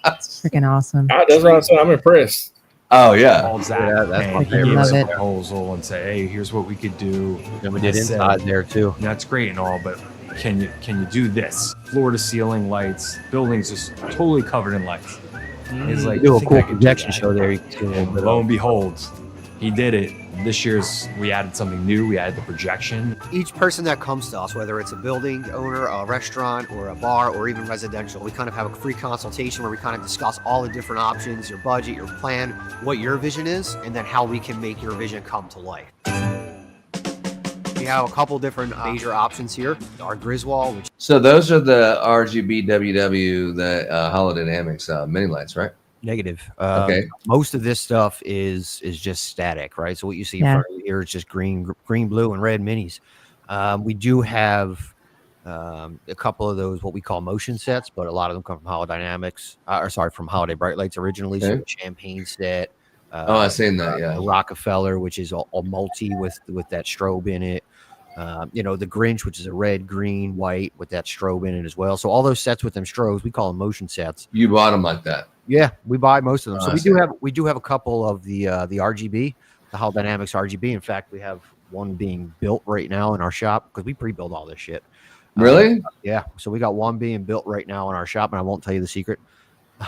Freaking awesome. That's what I'm saying. I'm impressed. Oh yeah, Called Zach. Yeah, that's and my he favorite. gave us a Love it. proposal and say, "Hey, here's what we could do." And we did I said, inside there too. That's great and all, but can you do this? Floor to ceiling lights, buildings just totally covered in lights. He's like, do "I a think cool I can do projection that." show there. You can see a little And bit lo of and behold, he did it. This year's we added something new. We added the projection. each person that comes to us, whether it's a building owner, a restaurant, or a bar, or even residential, we kind of have a free consultation where we kind of discuss all the different options, your budget, your plan, what your vision is, and then how we can make your vision come to life. We have a couple different major options here. Our Griswold, which So those are the RGB WW, the holodynamics mini lights, right? negative. Okay. Most of this stuff is just static, right? So what you see in Yeah. front of you here is just green, blue, and red minis. We do have a couple of those what we call motion sets, but a lot of them come from Holodynamics, from Holiday Bright Lights originally. So Okay. the champagne set. Oh, I've seen that. Yeah. The Rockefeller, which is a multi with that strobe in it. The Grinch, which is a red, green, white with that strobe in it as well. So all those sets with them strobes, we call them motion sets. You bought them like that. Yeah, we buy most of them. Oh, So I we do have a couple of the RGB, the Holodynamics RGB. In fact, we have one being built right now in our shop because we pre-build all this shit. Really? Yeah. So we got one being built right now in our shop, and I won't tell you the secret.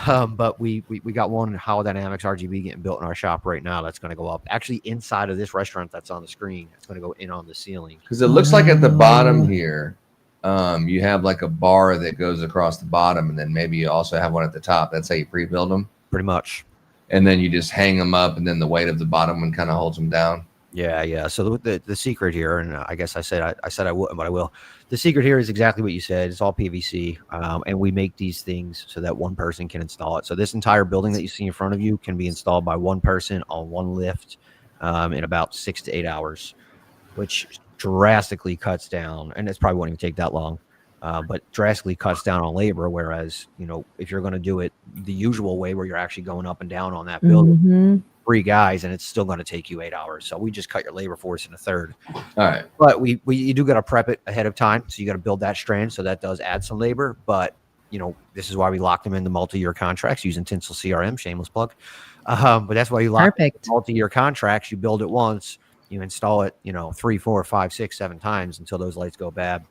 But we got one Holodynamics RGB getting built in our shop right now. That's going to go up actually inside of this restaurant that's on the screen. It's going to go in on the ceiling. Because it looks like at the bottom here, you have like a bar that goes across the bottom, and then maybe you also have one at the top. That's how you pre-build them. Pretty much. And then you just hang them up, and then the weight of the bottom one kind of holds them down. Yeah. So the secret here, and I guess I said I wouldn't, but I will. The secret here is exactly what you said. It's all PVC, and we make these things so that one person can install it. So this entire building that you see in front of you can be installed by one person on one lift in about 6 to 8 hours, which drastically cuts down, and it's probably won't even take that long, but drastically cuts down on labor. Whereas, if you're going to do it the usual way where you're actually going up and down on that building, Mm-hmm. 3 guys, and it's still going to take you 8 hours. So we just cut your labor force in a third. All right. But you do got to prep it ahead of time. So you got to build that strand. So that does add some labor. But, this is why we locked them into multi-year contracts using Tinsel CRM, shameless plug. But that's why you lock Perfect. multi-year contracts. You build it once, you install it, 3, 4, 5, 6, 7 times until those lights go bad.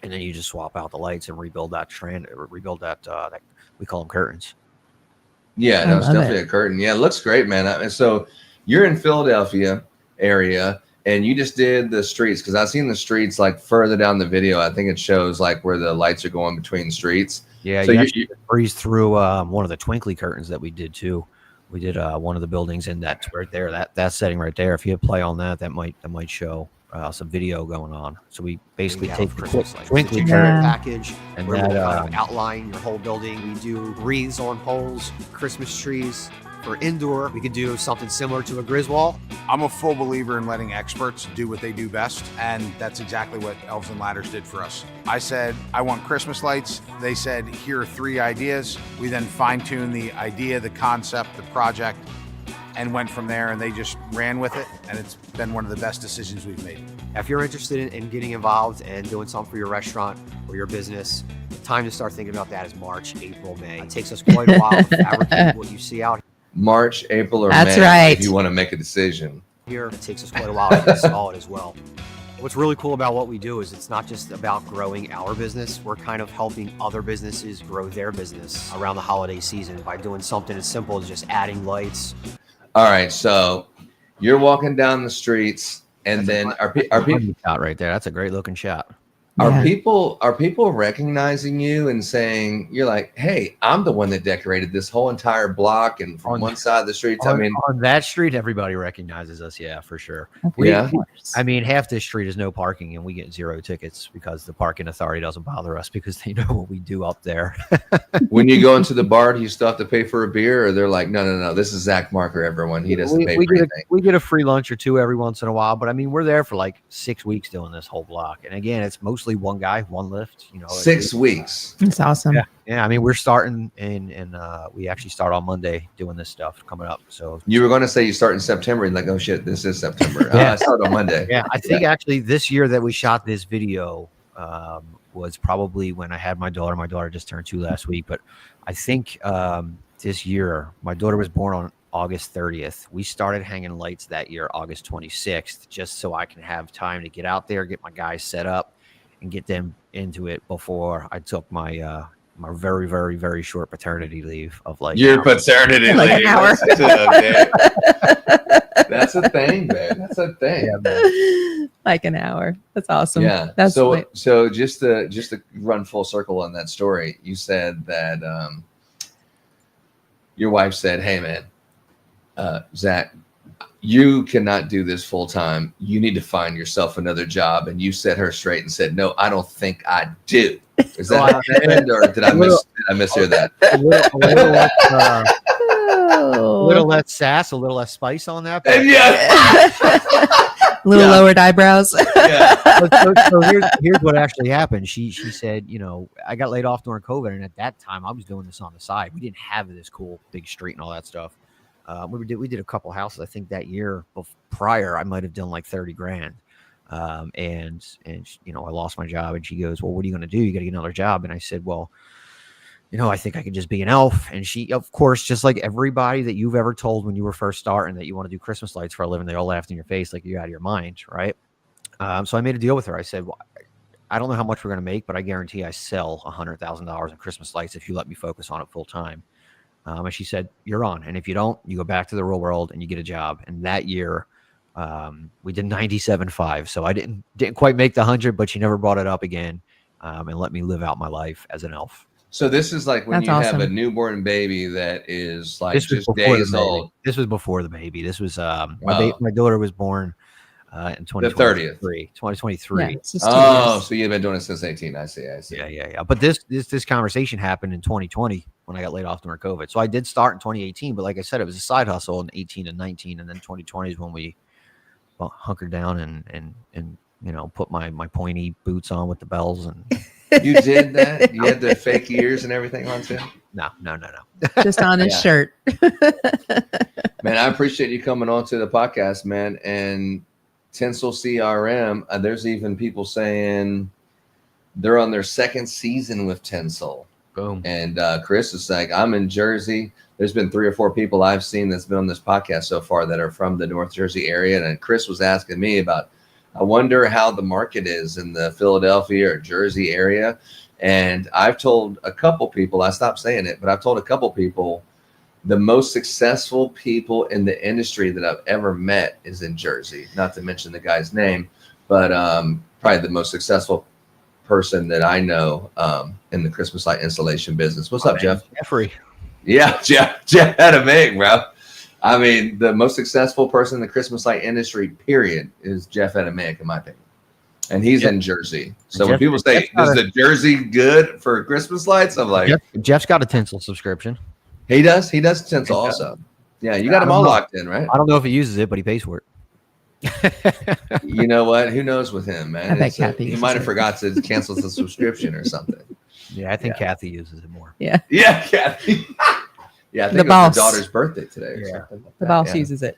And then you just swap out the lights and rebuild that strand, or rebuild that we call them curtains. Yeah, I no, it's love definitely it. a curtain. Yeah, it looks great, man. And so you're in Philadelphia area, and you just did the streets, because I've seen the streets like further down the video. I think it shows like where the lights are going between streets. Yeah, So you you- actually breeze through one of the twinkly curtains that we did too. We did one of the buildings in that right there, that setting right there. If you hit play on that, that might show some video going on. So we basically take the twinkly Yeah. curtain package and Where that we'll kind of outline your whole building. We do wreaths on poles, Christmas trees. For indoor, we could do something similar to a Griswold. I'm a full believer in letting experts do what they do best, and that's exactly what Elves and Ladders did for us. I said, I want Christmas lights. They said, here are 3 ideas. We then fine-tuned the idea, the concept, the project, and went from there, and they just ran with it, and it's been one of the best decisions we've made. If you're interested in getting involved and doing something for your restaurant or your business, the time to start thinking about that is March, April, May. It takes us quite a while to fabricate what you see out March, April, or That's May right. if you want to make a decision. here. It takes us quite a while to install it as well. What's really cool about what we do is it's not just about growing our business. We're kind of helping other businesses grow their business around the holiday season by doing something as simple as just adding lights. All right, so you're walking down the streets, and then are people Shot right there. That's a great looking shot. Yeah. are people recognizing you and saying, you're like, hey, I'm the one that decorated this whole entire block, and from On- one side of the streets, I On, mean, on that street, everybody recognizes us. Yeah, for sure. Yeah. I mean, half this street is no parking, and we get 0 tickets because the parking authority doesn't bother us because they know what we do up there. when you go into the bar, do you still have to pay for a beer, or they're like, no, this is Zack Marker, everyone. He doesn't pay for anything. We get a free lunch or 2 every once in a while, but I mean, we're there for like 6 weeks doing this whole block. And again, it's mostly one guy, one lift. 6 weeks. It's awesome. Yeah, I mean, we're starting and we actually start on Monday doing this stuff coming up. So You were going to say you start in September, and like, oh shit, this is September. Yeah. I start on Monday. yeah, I think actually this year that we shot this video was probably when I had my daughter. My daughter just turned 2 last week, but I think this year my daughter was born on August 30th. We started hanging lights that year, August 26th, just so I can have time to get out there, get my guys set up, and get them into it before I took my my very, very, very short paternity leave of like Your paternity Like an leave. hour. That's a thing, man. That's a thing. Yeah, man. Like an hour. That's awesome. Yeah. That's So just to run full circle on that story, you said that your wife said, "Hey, man, Zach, you cannot do this full time. You need to find yourself another job." And you set her straight and said, "No, I don't think I do." Is that how that happened, or did I mishear that? A little less sass, a little less spice on that. But a little lowered eyebrows. so here's what actually happened. She said, I got laid off during COVID, and at that time I was doing this on the side. We didn't have this cool big street and all that stuff. We did a couple houses. I think that year prior I might have done like 30 grand. And I lost my job, and she goes, "Well, what are you going to do? You got to get another job." And I said, "Well, I think I could just be an elf." And she, of course, just like everybody that you've ever told when you were first starting that you want to do Christmas lights for a living, they all laughed in your face like you're out of your mind, right? So I made a deal with her. I said, "Well, I don't know how much we're going to make, but I guarantee I sell $100,000 in Christmas lights if you let me focus on it full time." And she said, "You're on. And if you don't, you go back to the real world and you get a job." And that year, we did 97.5. So I didn't quite make the 100, but she never brought it up again, and let me live out my life as an elf. So this is like when That's you awesome. have a newborn baby that is like This was just before days the baby. old. This was before the baby. This was Wow. my daughter was born in 2023. 2023. Yeah, it's just 2 Oh, years. so you've been doing it since 18. I see. Yeah. But this conversation happened in 2020 when I got laid off during COVID. So I did start in 2018, but like I said, it was a side hustle in 18 and 19, and then 2020 is when we hunkered down and put my pointy boots on with the bells and. You did that? You had the fake ears and everything on too? No. Just on his Yeah. shirt. Man, I appreciate you coming on to the podcast, man. And Tinsel CRM, there's even people saying they're on their second season with Tinsel. Boom. And Chris is like, I'm in Jersey. There's been 3 or 4 people I've seen that's been on this podcast so far that are from the North Jersey area. And Chris was asking me about, I wonder how the market is in the Philadelphia or Jersey area. And I've told a couple people, I stopped saying it, but I've told a couple people the most successful people in the industry that I've ever met is in Jersey. Not to mention the guy's name, but probably the most successful person that I know in the Christmas light installation business. What's up, Jeff? Jeffrey. Yeah, Jeff had a make, bro. I mean, the most successful person in the Christmas light industry, period, is Jeff Edemick, in my opinion. And he's in Jersey. So when people say, is the Jersey good for Christmas lights? I'm like, Jeff's got a Tinsel subscription. He does. He does Tinsel also. Yeah, you got them all locked in, right? I don't know if he uses it, but he pays for it. You know what? Who knows with him, man? I bet Kathy He uses might have it. forgot to cancel the subscription or something. Yeah, I think Kathy uses it more. Yeah, Kathy. Yeah, I think The it was boss. her daughter's birthday today or Yeah. something. like The that, boss yeah. uses it.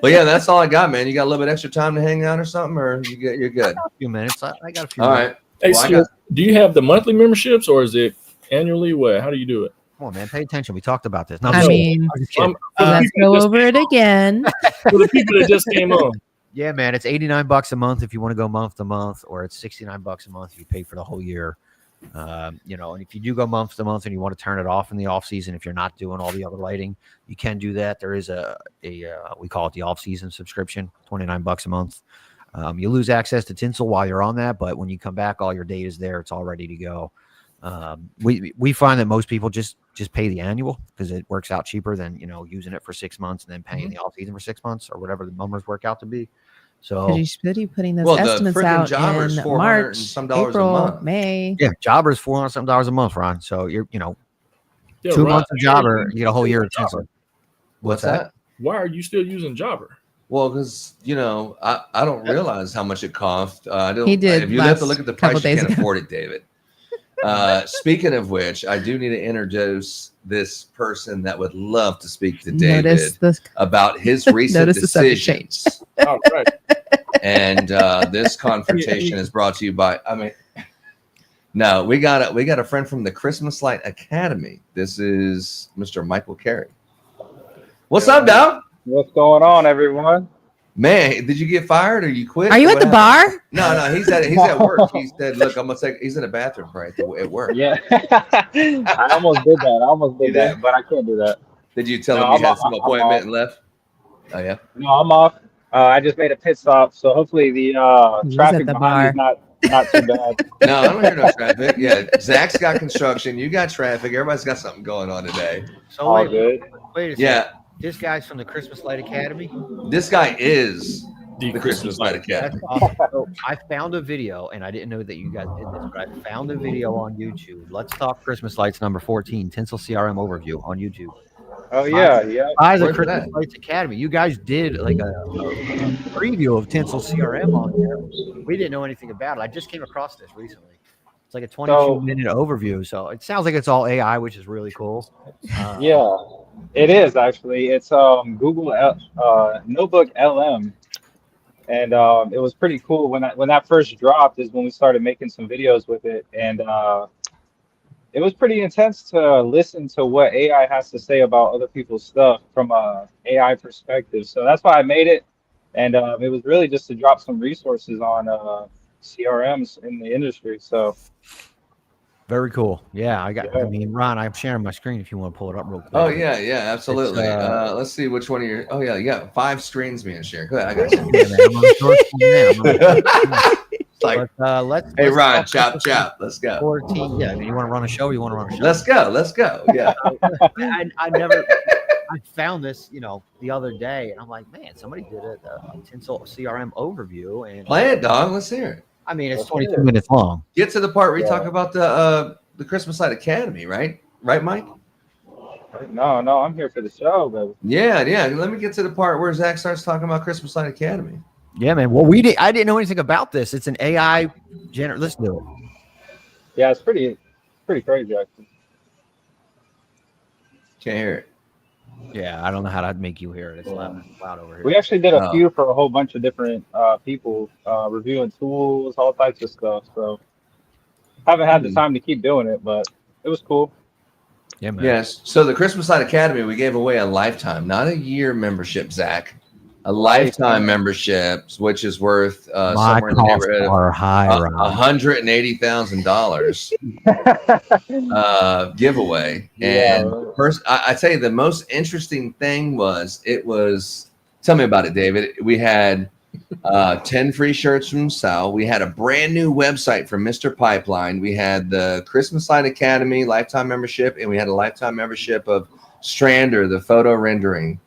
But yeah, that's all I got, man. You got a little bit extra time to hang out or something, or you're good? A few minutes. I got a few All minutes. right. Hey, Well, I so got- do you have the monthly memberships or is it annually? What? How do you do it? Come on, man. Pay attention. We talked about this. No, I'm I just mean, kidding. I'm just kidding. For the let's people go that just over it again. For the people that just came on. Yeah, man. It's $89 a month if you want to go month to month, or it's $69 a month if you pay for the whole year. And if you do go month to month and you want to turn it off in the off season, if you're not doing all the other lighting, you can do that. There is a we call it the off season subscription, $29 a month. You lose access to Tinsel while you're on that, but when you come back, all your data is there. It's all ready to go. We find that most people just pay the annual because it works out cheaper than using it for 6 months and then paying the off season for 6 months or whatever the numbers work out to be. So You should be putting those Well, the estimates freaking out jobber's in $400 and March, some dollars a April, month. May. yeah, Jobber is $400 something a month, Ron. So you're Yeah, 2 Ron, months of Jobber, you get a whole year of Jobber. Tinsel. What's that? Why are you still using Jobber? Well, because I don't realize how much it cost. I don't. He did If you have to last look at the couple price, you days can't ago. afford it, David. Speaking of which, I do need to introduce this person that would love to speak to David Notice the about his recent Notice the subject decisions. All right. And this confrontation is brought to you by. No, we got a friend from the Christmas Light Academy. This is Mr. Michael Carey. What's up, Doc? What's going on, everyone? Man, did you get fired or you quit? Are you or at what the happened? bar? No, he's at work. He said, "Look, I'm gonna take." He's in the bathroom right at work. Yeah, I almost did that. You did? But I can't do that. Did you tell No, him you I'm had off. some I'm appointment off. and left? Oh yeah. No, I'm off. I just made a pit stop, so hopefully the He was traffic at the behind me bar. is not too bad. No, I don't hear no traffic. Yeah, Zach's got construction. You got traffic. Everybody's got something going on today. So All wait, good. wait a second. Yeah, This guy's from the Christmas Light Academy. this guy is The the Christmas Light Academy. That's awesome. So I found a video, and I didn't know that you guys did this, but I found a video on YouTube. Let's Talk Christmas Lights number 14, Tinsel CRM overview on YouTube. Oh yeah. By the Where's Christmas that? Lights Academy. You guys did like a preview of Tinsel CRM on there. We didn't know anything about it. I just came across this recently. It's like a 22-minute overview. So it sounds like it's all AI, which is really cool. Yeah, it is actually. It's Google Notebook LM, and it was pretty cool when that first dropped. Is when we started making some videos with it, and it was pretty intense to listen to what AI has to say about other people's stuff from a AI perspective. So that's why I made it, and it was really just to drop some resources on CRMs in the industry. So. Very cool. Yeah, I Yeah. mean, Ron, I'm sharing my screen if you want to pull it up real quick. Oh yeah, absolutely. It's, Let's see which one of your. Oh yeah, you got 5 screens being shared. Go ahead, I got you. Yeah, man, I'm on the short screen now. It's like, But, let's hey Ron, talk chop, let's go. 14. Yeah, I mean, you want to run a show? Or you want to run a show? Let's go. Yeah. I found this, the other day, and I'm like, man, somebody did a Tinsel CRM overview, and Play it, dog. Let's hear it. I mean, it's 22 minutes long. Get to the part where you Yeah. talk about the Christmas Light Academy, right? Right, Mike? No, I'm here for the show, baby. Yeah. Let me get to the part where Zach starts talking about Christmas Light Academy. Yeah, man. Well, I didn't know anything about this. It's an AI generator. Let's do it. Yeah, it's pretty crazy actually. Can't hear it. Yeah, I don't know how to make you hear it. It's loud over here. We actually did a Oh. few for a whole bunch of different people reviewing tools, all types of stuff. So haven't had the time to keep doing it, but it was cool. Yeah, man. Yes. So the Christmas Light Academy, we gave away a lifetime, not a year membership, Zach. A lifetime membership, which is worth My somewhere in the costs neighborhood are high, of Ron. $180,000 giveaway. Yeah. And first, I tell you, the most interesting thing was tell me about it, David. We had 10 free shirts from Sal. We had a brand new website from Mr. Pipeline. We had the Christmas Light Academy lifetime membership, and we had a lifetime membership of Strander, the photo rendering.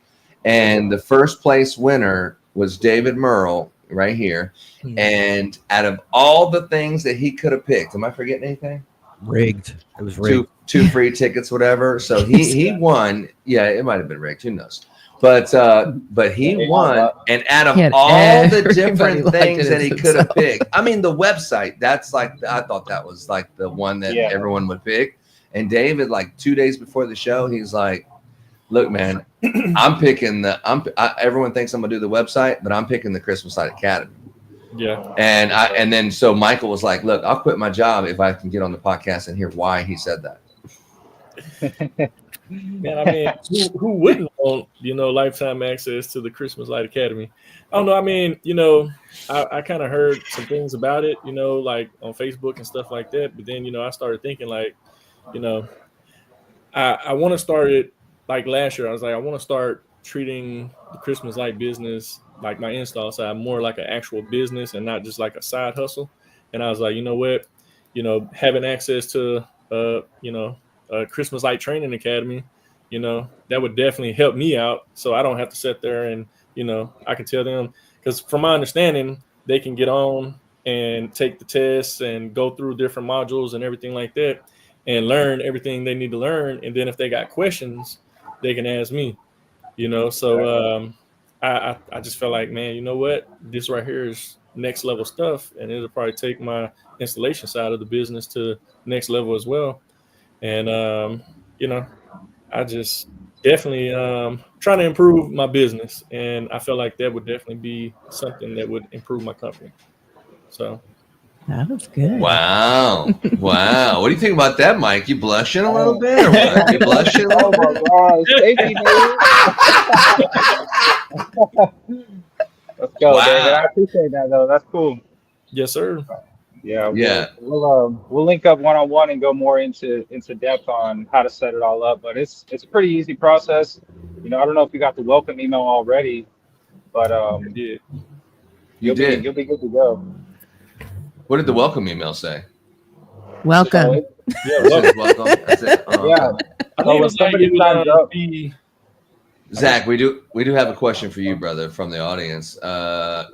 And the first place winner was David Murrel right here. And out of all the things that he could have picked, am I forgetting anything? Rigged. It was rigged. Two free tickets, whatever. So he won. Yeah, it might have been rigged. Who knows? But he won. And out of Can't all the everybody different liked things it that he as could have himself. picked, I mean, the website. That's like I thought that was like the one that everyone would pick. And David, like 2 days before the show, he's like, "Look, man, I'm picking everyone thinks I'm gonna do the website, but I'm picking the Christmas Light Academy." Yeah. And then so Michael was like, "Look, I'll quit my job if I can get on the podcast and hear why he said that." Man, I mean, who wouldn't want, lifetime access to the Christmas Light Academy? I don't know. I mean, I kind of heard some things about it, like on Facebook and stuff like that. But then, I started thinking like, I want to start it like last year. I was like, I want to start treating the Christmas light business, like my install side, more like an actual business and not just like a side hustle. And I was like, you know what, having access to, Christmas Light Training Academy, that would definitely help me out. So I don't have to sit there and, I can tell them, because from my understanding, they can get on and take the tests and go through different modules and everything like that and learn everything they need to learn. And then if they got questions, they can ask me, So I just felt like, man, you know what? This right here is next level stuff. And it'll probably take my installation side of the business to next level as well. And, I just definitely trying to improve my business. And I feel like that would definitely be something that would improve my company. So. That was good. Wow. What do you think about that, Mike? You blushing a little bit or what? You blushing a little Oh bit? my gosh, thank you, dude. Let's go, Wow. David. I appreciate that though. That's cool. Yes, sir. Yeah, Yeah. we'll link up one-on-one and go more into depth on how to set it all up. But it's a pretty easy process. I don't know if you got the welcome email already, but Yeah. you'll be good to go. What did the welcome email say? Welcome. Yeah. Welcome. That's it. Oh, Yeah. okay. I So think when it's like somebody it signs would up, be. Zach, we do have a question for you, brother, from the audience.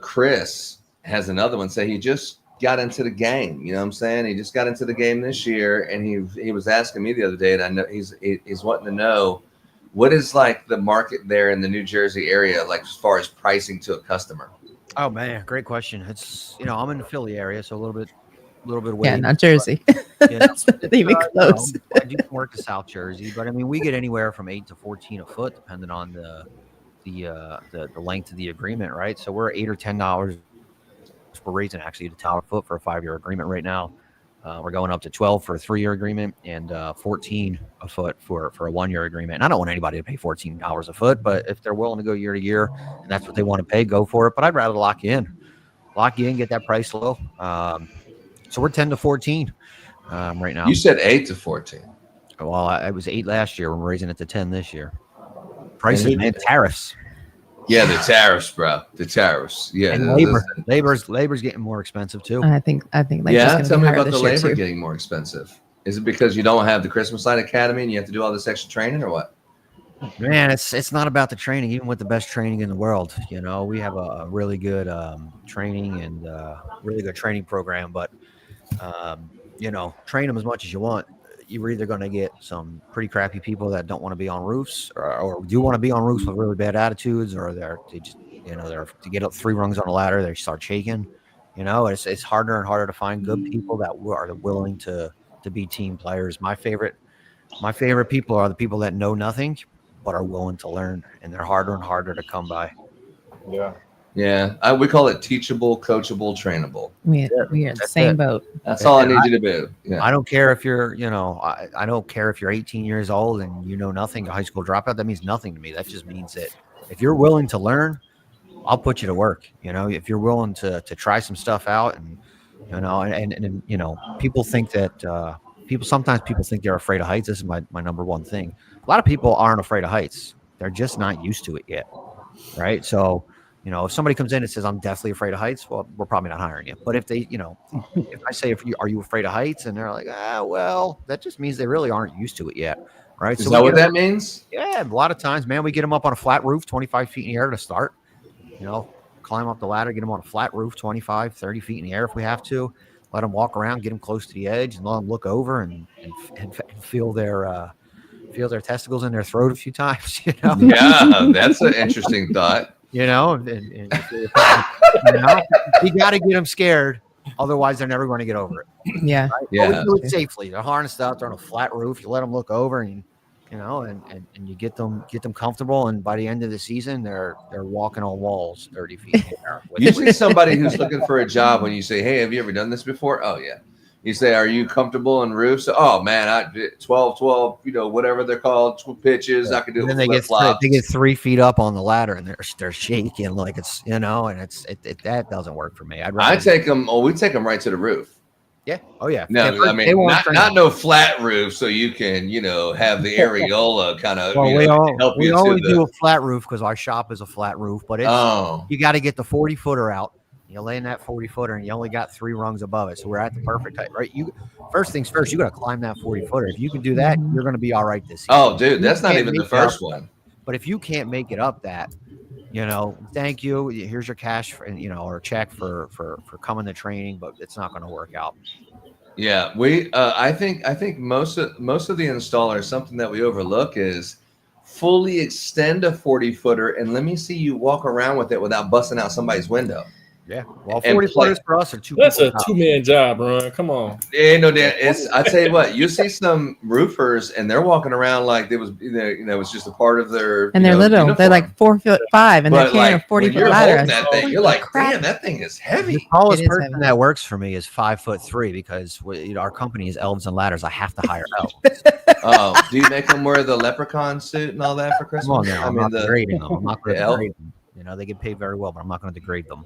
Chris has another one. Say he just got into the game. You know what I'm saying? He just got into the game this year, and he was asking me the other day, and I know he's wanting to know what is like the market there in the New Jersey area, like as far as pricing to a customer. Oh man, great question. It's I'm in the Philly area, so a little bit away. Yeah, not Jersey. Yeah, That's not even close. I do work to South Jersey, but I mean we get anywhere from 8 to 14 a foot, depending on the length of the agreement, right? So we're $8 or $10. We're raising actually the tower foot for a 5-year agreement right now. We're going up to 12 for a 3-year agreement and 14 a foot for a 1-year agreement. And I don't want anybody to pay $14 a foot, but if they're willing to go year to year and that's what they want to pay, go for it. But I'd rather lock you in, get that price low. So we're 10 to 14 right now. You said 8 to 14. Well, I was 8 last year. We're raising it to 10 this year. Prices, man, tariffs. Yeah, the tariffs, bro. The tariffs. Yeah, And labor's getting more expensive too. I think like yeah. just Tell gonna me be higher about the this year, labor too. getting more expensive. Is it because you don't have the Christmas Light Academy and you have to do all this extra training, or what? Man, it's not about the training, even with the best training in the world. We have a really good training and really good training program, but train them as much as you want. You're either going to get some pretty crappy people that don't want to be on roofs or do want to be on roofs with really bad attitudes, or they're to get up 3 rungs on a ladder, they start shaking. It's harder and harder to find good people that are willing to be team players. My favorite people are the people that know nothing but are willing to learn, and they're harder and harder to come by. Yeah. We call it teachable, coachable, trainable. We are in the same boat. That's all I need you to do. Yeah. I don't care if you're, I don't care if you're 18 years old and you know nothing, a high school dropout. That means nothing to me. That just means that if you're willing to learn, I'll put you to work. If you're willing to try some stuff out, and people think that sometimes people think they're afraid of heights. This is my number one thing. A lot of people aren't afraid of heights. They're just not used to it yet, right? So, if somebody comes in and says, I'm definitely afraid of heights, well, we're probably not hiring you. But if they, if I say, are you afraid of heights? And they're like, well, that just means they really aren't used to it yet, right? Is that what that means? Yeah, a lot of times, man, we get them up on a flat roof, 25 feet in the air to start. Climb up the ladder, get them on a flat roof, 25, 30 feet in the air if we have to. Let them walk around, get them close to the edge, and let them look over and feel their testicles in their throat a few times. Yeah, that's an interesting thought. You got to get them scared, otherwise they're never going to get over it. Yeah, right? Yeah. But we do it safely. They're harnessed out. They're on a flat roof. You let them look over, and and you get them comfortable. And by the end of the season, they're walking on walls 30 feet in the air. Usually, somebody who's looking for a job, when you say, "Hey, have you ever done this before?" Oh yeah. You say, "Are you comfortable in roofs?" Oh man, I did 12, whatever they're called, 2 pitches. I can do it. And then they get 3 feet up on the ladder and they're shaking like it's and that doesn't work for me. I take them. Oh, we take them right to the roof. Yeah. Oh yeah. No, yeah, I mean not no flat roof, so you can have the areola kind of. Well, we only do a flat roof because our shop is a flat roof, but you got to get the 40-footer out. You lay in that 40-footer and you only got 3 rungs above it. So we're at the perfect height, right? First things first, you got to climb that 40-footer. If you can do that, you're going to be all right this season. Oh, dude, that's not even the first one. But if you can't make it up that, thank you. Here's your cash or check for coming to training, but it's not going to work out. Yeah, I think most of the installers, something that we overlook is fully extend a 40-footer and let me see you walk around with it without busting out somebody's window. Yeah, well, 40-footers for us are 2 That's a people. 2-man job, Ron. Come on. Yeah, no, I tell you what, you see some roofers and they're walking around like it was, it was just a part of their. And they're little. uniform. They're like 4'5", and they're carrying a 40-foot ladder. That thing, you're like, damn, that thing is heavy. The tallest It is person heavy. that works for me is 5'3" because our company is Elves and Ladders. I have to hire elves. Oh, do you make them wear the leprechaun suit and all that for Christmas? Come on now, I'm not grading them. I'm not the elf? grading them. You know, they get paid very well, but I'm not going to degrade them.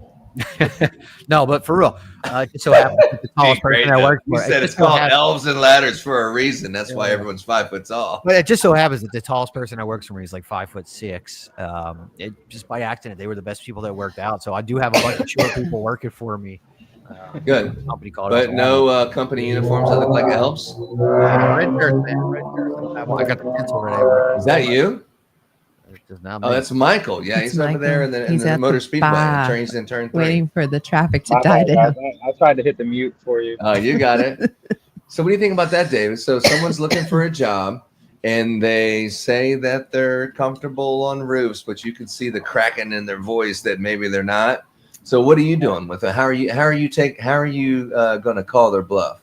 No, but for real, it just so happens the tallest person I work You for. said it's called Elves and Ladders for a reason. That's why everyone's 5 foot tall. But it just so happens that the tallest person I works for me is like 5'6". It just by accident, they were the best people that worked out. So I do have a bunch of short people working for me. Good. Company called But no company uniforms that look like elves? red shirt, man. Red shirt. I got the tinsel right. Is that you? Not oh, that's Michael. Yeah, It's he's over there in He's the at Motor the Speedway. bar, Turns in turn 3. waiting for the traffic to My die bad, down. guys. I tried to hit the mute for you. Oh, you got it. So what do you think about that, David? So someone's looking for a job and they say that they're comfortable on roofs, but you can see the cracking in their voice that maybe they're not. So what are you doing with it? How are you going to call their bluff?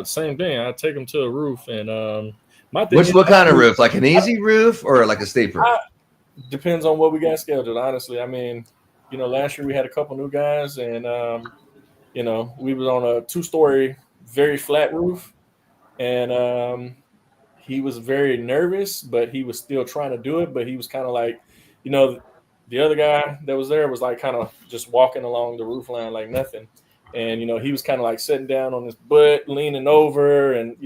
Same thing. I take them to a roof, and what kind of roof? Like an easy roof or like a steep roof? Depends on what we got scheduled. Honestly, I mean, last year we had a couple new guys, and we was on a 2-story, very flat roof, and he was very nervous, but he was still trying to do it. But he was kind of like, the other guy that was there was like kind of just walking along the roof line like nothing. And, he was kind of like sitting down on his butt, leaning over and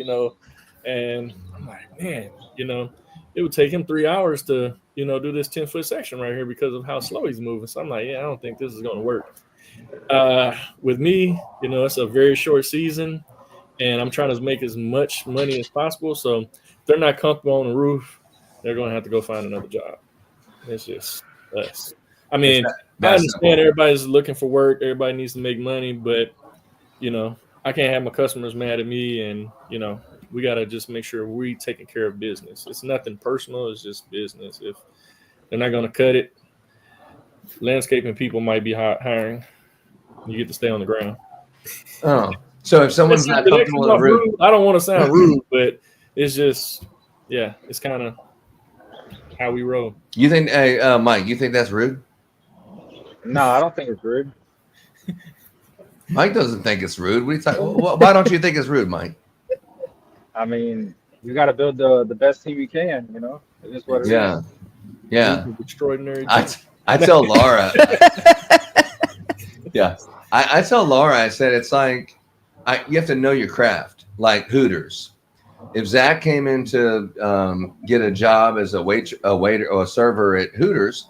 I'm like, man, it would take him 3 hours to, do this 10-foot section right here because of how slow he's moving. So I'm like, yeah, I don't think this is going to work. With me, it's a very short season and I'm trying to make as much money as possible. So if they're not comfortable on the roof, they're going to have to go find another job. It's just us. I mean, I understand everybody's looking for work. Everybody needs to make money, but, I can't have my customers mad at me. And, we got to just make sure we're taking care of business. It's nothing personal. It's just business. If they're not going to cut it, landscaping people might be hiring. You get to stay on the ground. Oh, so if someone's not comfortable on the roof. I don't want to sound rude, but it's just, it's kind of how we roll. You think, hey, Mike, you think that's rude? No, I don't think it's rude. Mike doesn't think it's rude. What are you talking? Why don't you think it's rude, Mike? I mean, you got to build the best team you can. It is what it is. Yeah. Extraordinary. I tell Laura. Yeah, I tell Laura. I said it's like you have to know your craft, like Hooters. If Zach came in to get a job as a waiter or a server at Hooters,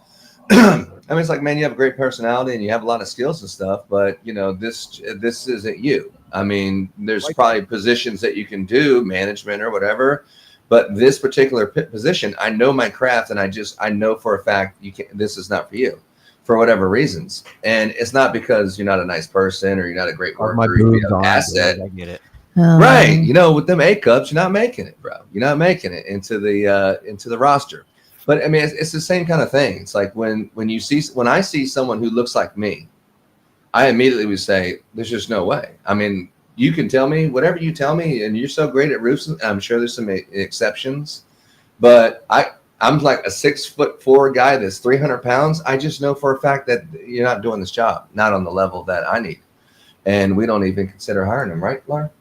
I mean, it's like, man, you have a great personality and you have a lot of skills and stuff, but this isn't you. I mean, there's probably positions that you can do, management or whatever, but this particular position, I know my craft and I know for a fact this is not for you for whatever reasons. And it's not because you're not a nice person or you're not a great worker, you're an asset. I get it. Right. With them A cups, you're not making it, bro. You're not making it into the roster. But I mean, it's the same kind of thing. It's like when I see someone who looks like me, I immediately would say, there's just no way. I mean, you can tell me whatever you tell me, and you're so great at roofs. I'm sure there's some exceptions, but I'm like a 6'4" guy that's 300 pounds. I just know for a fact that you're not doing this job, not on the level that I need. And we don't even consider hiring them, right, Laura?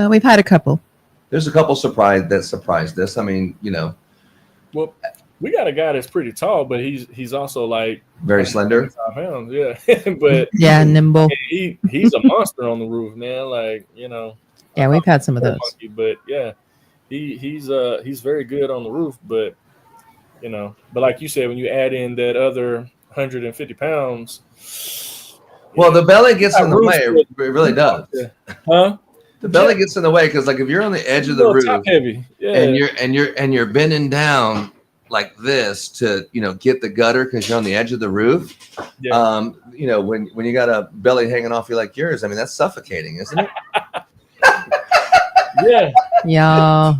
We've had a couple. There's a couple surprised us. I mean, Well, we got a guy that's pretty tall, but he's also like very slender. Pounds, yeah. But nimble. He's a monster on the roof, man. Like, Yeah, we've had some of those. But yeah, he's very good on the roof, but but like you said, when you add in that other 150 pounds. Well, the belly gets in the way. It really does. Huh? The belly gets in the way because, like, if you're on the edge of the roof, top heavy, and you're bending down like this to get the gutter because you're on the edge of the roof. Yeah. When you got a belly hanging off you like yours, I mean that's suffocating, isn't it? Yeah. Yeah.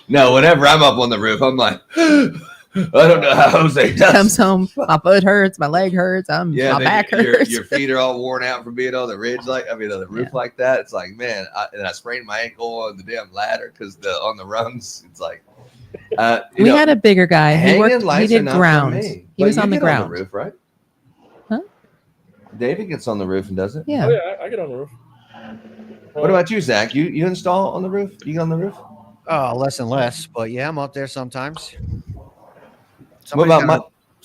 No, whenever I'm up on the roof, I'm like, I don't know how Jose does. Comes home, my foot hurts, my leg hurts, my back hurts. Your feet are all worn out from being on the ridge, on the roof like that. It's like, man, I sprained my ankle on the damn ladder because on the rungs, it's like. We had a bigger guy. He did ground. He was on the ground. On the roof, right? Huh? David gets on the roof and does it. Yeah. Oh, yeah, I get on the roof. What about you, Zach? You install on the roof? You get on the roof? Oh, less and less, but yeah, I'm up there sometimes.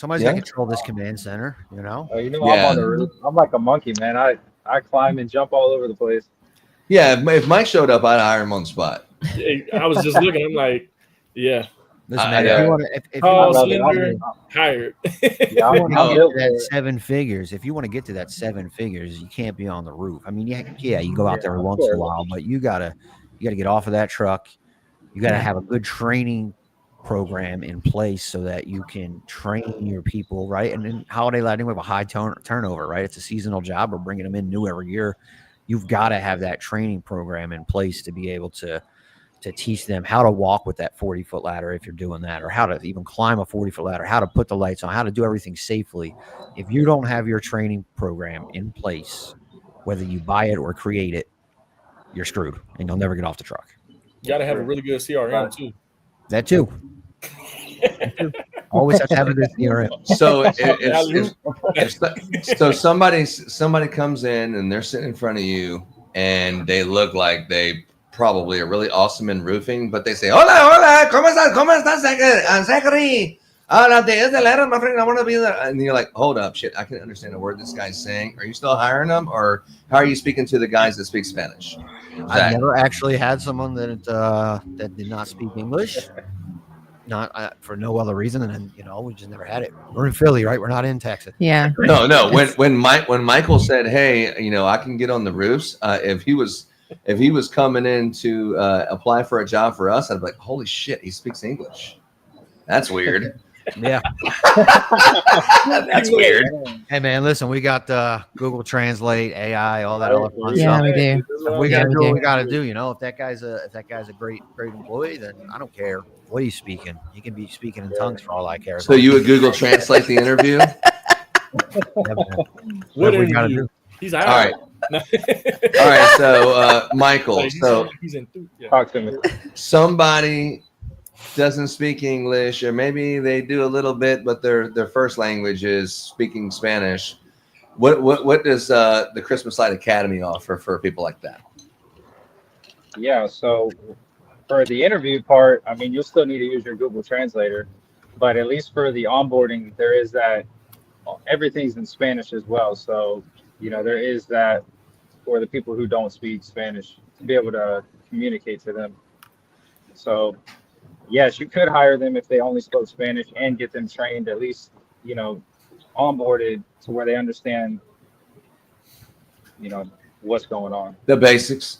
Somebody's got to control this command center, I'm on Yeah. the roof. I'm like a monkey, man. I climb and jump all over the place. Yeah, if Mike showed up, I'd hire him on the spot. I was just looking. I'm like, yeah. Listen, I man, know. if you want to, if you Tall, want slender, hired. Yeah, I'm to get built to that for it. 7 figures, if you want to get to that 7 figures, you can't be on the roof. I mean, yeah, you go out there of once in a course. while, but you gotta get off of that truck. You gotta have a good training program in place so that you can train your people, right? And in holiday lighting, we have a high turnover, right? It's a seasonal job. We're bringing them in new every year. You've got to have that training program in place to be able to teach them how to walk with that 40-foot ladder if you're doing that, or how to even climb a 40-foot ladder, how to put the lights on, how to do everything safely. If you don't have your training program in place, whether you buy it or create it, you're screwed and you'll never get off the truck. You got to have a really good CRM too. That too. Always have to have a good CRM. So so somebody comes in and they're sitting in front of you and they look like they probably are really awesome in roofing, but they say, hola, ¿cómo estás, Zachary? Hola, te es the letter, my friend, I want to be there. And you're like, hold up, shit, I can understand a word this guy's saying. Are you still hiring them, or how are you speaking to the guys that speak Spanish? I've never actually had someone that did not speak English, not for no other reason, and then we just never had it. We're in Philly, right? We're not in Texas. Yeah. No. When Michael said, hey, I can get on the roofs, if he was coming in to apply for a job for us, I'd be like, holy shit, he speaks English. That's weird. Yeah. That's weird. Hey man, listen, we got Google Translate, AI, all that other fun Yeah, stuff. we do. If we gotta do what we gotta do. If that guy's a great employee, then I don't care what he's speaking. He can be speaking in tongues for all I care. So you would Google Translate the interview? What we gotta do? He's all right. All right. So Michael, he's in. Talk to me. somebody doesn't speak English, or maybe they do a little bit, but their first language is speaking Spanish. What does the Christmas Light Academy offer for people like that? Yeah, so for the interview part, I mean, you'll still need to use your Google Translator, but at least for the onboarding, there is that everything's in Spanish as well. So, there is that for the people who don't speak Spanish to be able to communicate to them. So, yes, you could hire them if they only spoke Spanish and get them trained, at least, onboarded to where they understand, what's going on. The basics.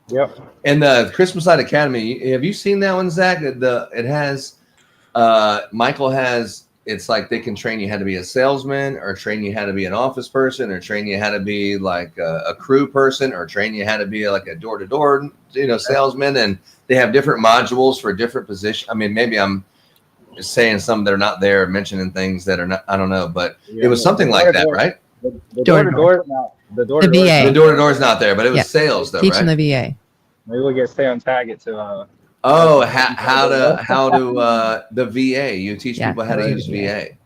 Yep. And the Christmas Light Academy, have you seen that one, Zach? It has, Michael has, it's like they can train you how to be a salesman, or train you how to be an office person, or train you how to be like a crew person, or train you how to be like a door-to-door, salesman. And they have different modules for different positions. I mean, maybe I'm just saying some that are not there, mentioning things that are not, I don't know, but it was something like that, right? The door-to-door, The VA. The door-to-door is not there, but it was Yeah. sales though, Teaching right? the VA. Maybe we'll get stay on target to how to the VA. You teach Yeah, people how to how to use VA.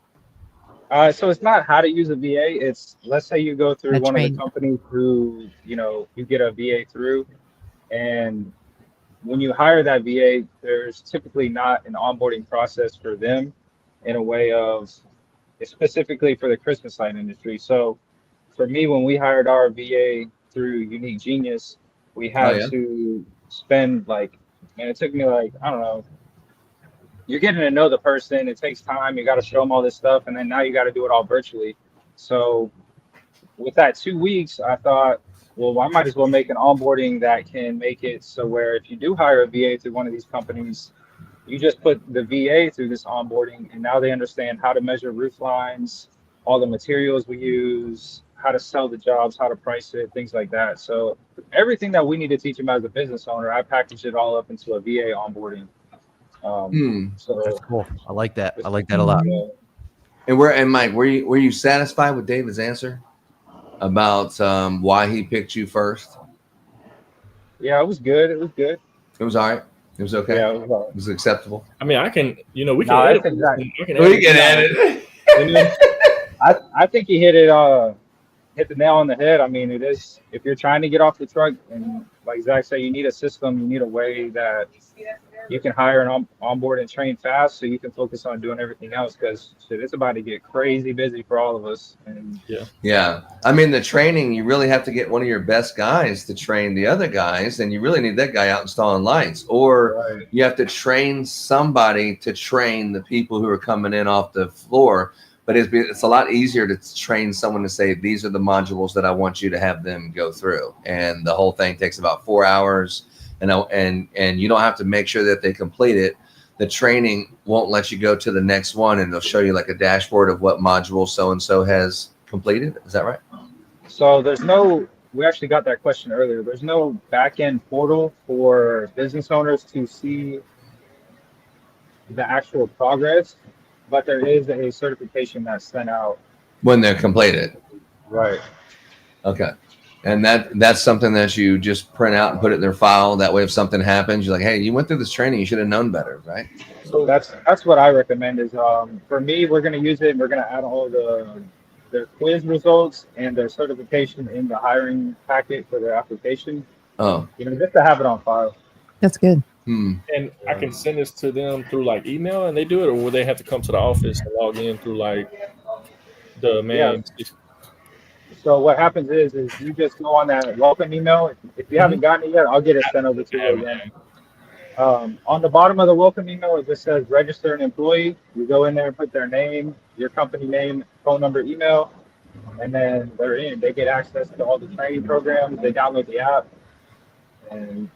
VA. so it's not how to use a VA. It's, let's say you go through one of the train. companies who, you get a VA through, and when you hire that VA, there's typically not an onboarding process for them in a way of specifically for the Christmas light industry. So for me, when we hired our VA through Unique Genius, we had to spend it took me I don't know, you're getting to know the person. It takes time. You got to show them all this stuff. And then now you got to do it all virtually. So with that 2 weeks, I thought, well, I might as well make an onboarding that can make it so where if you do hire a VA through one of these companies, you just put the VA through this onboarding, and now they understand how to measure roof lines, all the materials we use, how to sell the jobs, how to price it, things like that. So everything that we need to teach them as a business owner, I package it all up into a VA onboarding. So That's cool. I like that. I like that a lot. And Mike, were you satisfied with David's answer about why he picked you first? Yeah, it was good. It was good. It was all right. It was okay. Yeah, it was all right. It was acceptable. I mean, we can No, edit. that's exactly. We can edit. I think he hit the nail on the head. I mean, it is, if you're trying to get off the truck, and like Zach said, you need a system, you need a way that you can hire and onboard and train fast, so you can focus on doing everything else. Because shit, it's about to get crazy busy for all of us. And yeah. I mean, the training, you really have to get one of your best guys to train the other guys, and you really need that guy out installing lights, or you have to train somebody to train the people who are coming in off the floor. But it's a lot easier to train someone to say, these are the modules that I want you to have them go through. And the whole thing takes about 4 hours. And you don't have to make sure that they complete it. The training won't let you go to the next one, and they'll show you like a dashboard of what module so-and-so has completed. Is that right? So we actually got that question earlier. There's no back-end portal for business owners to see the actual progress, but there is a certification that's sent out When they're completed. Right. Okay. And that's something that you just print out and put it in their file. That way, if something happens, you're like, hey, you went through this training. You should have known better, right? So that's what I recommend is for me, we're going to use it and we're going to add all their quiz results and their certification in the hiring packet for their application. Oh. Just to have it on file. That's good. And I can send this to them through like email and they do it, or will they have to come to the office and log in through like the main? Yeah. So what happens is you just go on that welcome email. If you haven't gotten it yet, I'll get it sent over to you again. On the bottom of the welcome email, it just says register an employee. You go in there and put their name, your company name, phone number, email, and then they're in. They get access to all the training programs. They download the app. And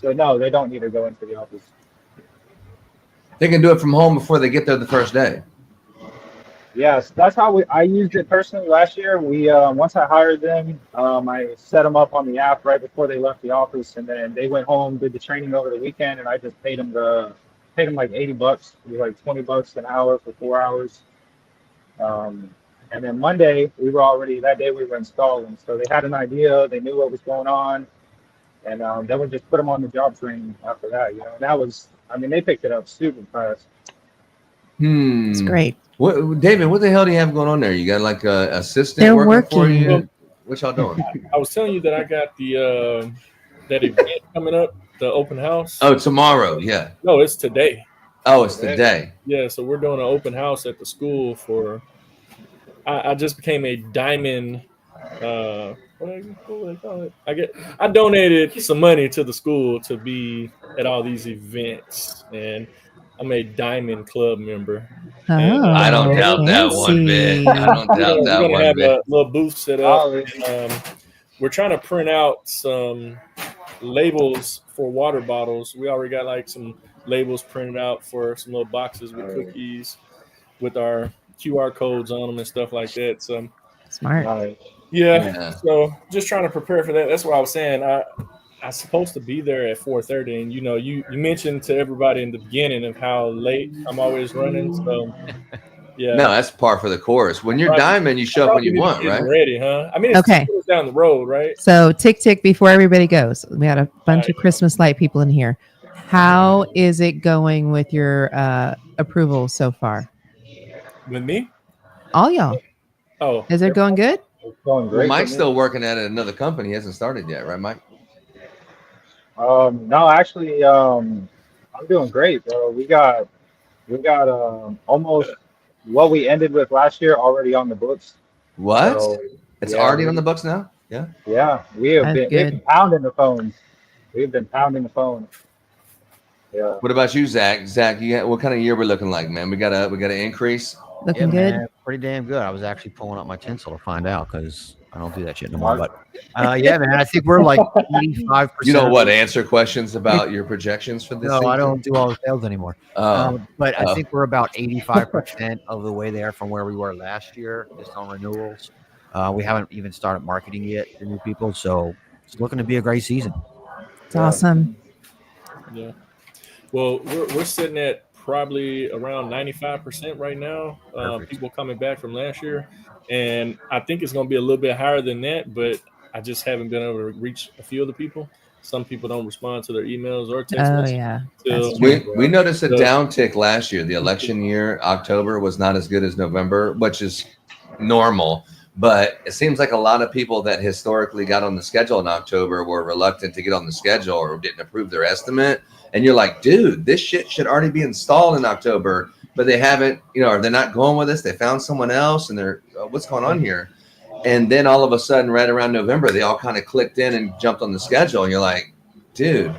so, no, they don't need to go into the office. They can do it from home before they get there the first day. Yes, that's how I used it personally last year. We once I hired them, I set them up on the app right before they left the office, and then they went home, did the training over the weekend, and I just paid them like $80. It was like $20 an hour for 4 hours. And then Monday that day we were installing, so they had an idea, they knew what was going on, and then we just put them on the job training after that. And that was, they picked it up super fast. It's great. What, David, what the hell do you have going on there? You got like a assistant They're working for working. you? What y'all doing? I was telling you that I got the that event coming up, the open house. Oh, tomorrow, yeah. No, it's today. Oh, it's today. Yeah, so we're doing an open house at the school for. I just became a diamond. What do they call it? I donated some money to the school to be at all these events, and I'm a diamond club member. Oh, I don't doubt that one bit. I don't doubt that We're one gonna have bit. a little booth set up. We're trying to print out some labels for water bottles. We already got like some labels printed out for some little boxes with cookies with our QR codes on them and stuff like that. So smart. Yeah. So just trying to prepare for that. That's what I was saying. I'm supposed to be there at 4:30, and you mentioned to everybody in the beginning of how late I'm always running. So yeah, No, that's par for the course. When you're diamond, you show up when you want, right? Ready, huh? It's Okay. 2 minutes down the road, right? So tick before everybody goes. We had a bunch of Christmas light people in here. How is it going with your approval so far? With me? All y'all. Oh, is it going good? It's going great. Well, Mike's still working at another company. He hasn't started yet, right, Mike? No, actually, I'm doing great, bro. We got almost what we ended with last year already on the books. What? So, It's already on the books now? Yeah. Yeah, we've been pounding the phones. We've been pounding the phone. Yeah. What about you, Zach? Zach, what kind of year we're looking like, man? We got an increase. Looking good. Man, pretty damn good. I was actually pulling up my Tinsel to find out because I don't do that shit no more. But yeah, man, I think we're like 85%. You know what? Answer questions about your projections for this. No, season? I don't do all the sales anymore. But I think we're about 85% of the way there from where we were last year, just on renewals. We haven't even started marketing yet to new people, so it's looking to be a great season. It's awesome. Yeah. Well, we're sitting at probably around 95% right now. People coming back from last year, and I think it's going to be a little bit higher than that, but I just haven't been able to reach a few of the people. Some people don't respond to their emails or text messages. Yeah. We noticed a downtick last year. The election year, October, was not as good as November, which is normal. But it seems like a lot of people that historically got on the schedule in October were reluctant to get on the schedule or didn't approve their estimate. And you're like, dude, this shit should already be installed in October, but they haven't, or they're not going with us. They found someone else and they're, what's going on here? And then all of a sudden, right around November, they all kind of clicked in and jumped on the schedule. And you're like, dude,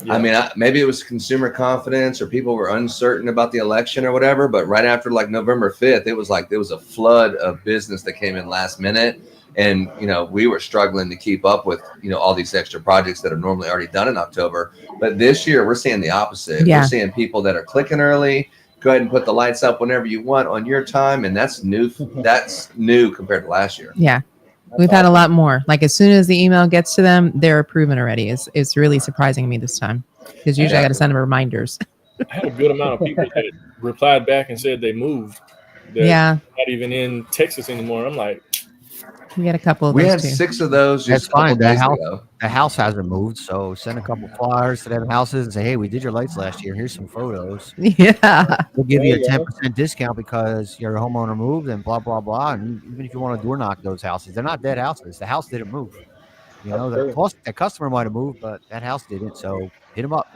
I mean, maybe it was consumer confidence or people were uncertain about the election or whatever. But right after like November 5th, it was like there was a flood of business that came in last minute. And, we were struggling to keep up with, all these extra projects that are normally already done in October. But this year, we're seeing the opposite. Yeah. We're seeing people that are clicking early. Go ahead and put the lights up whenever you want on your time. And that's new. That's new compared to last year. Yeah. We've had a lot more. Like as soon as the email gets to them, they're approving already. It's really surprising me this time because usually I got to send them reminders. I had a good amount of people that replied back and said they moved. They're Yeah. not even in Texas anymore. I'm like, We had a couple of We those had too. 6 of those That's just a couple fine. days ago. The house hasn't moved, so send a couple flyers to them houses and say, hey, we did your lights last year. Here's some photos. Yeah. We'll give you a There you 10% discount because your homeowner moved and blah, blah, blah. And even if you want to door knock those houses, they're not dead houses. The house didn't move. The customer might have moved, but that house didn't. So hit them up.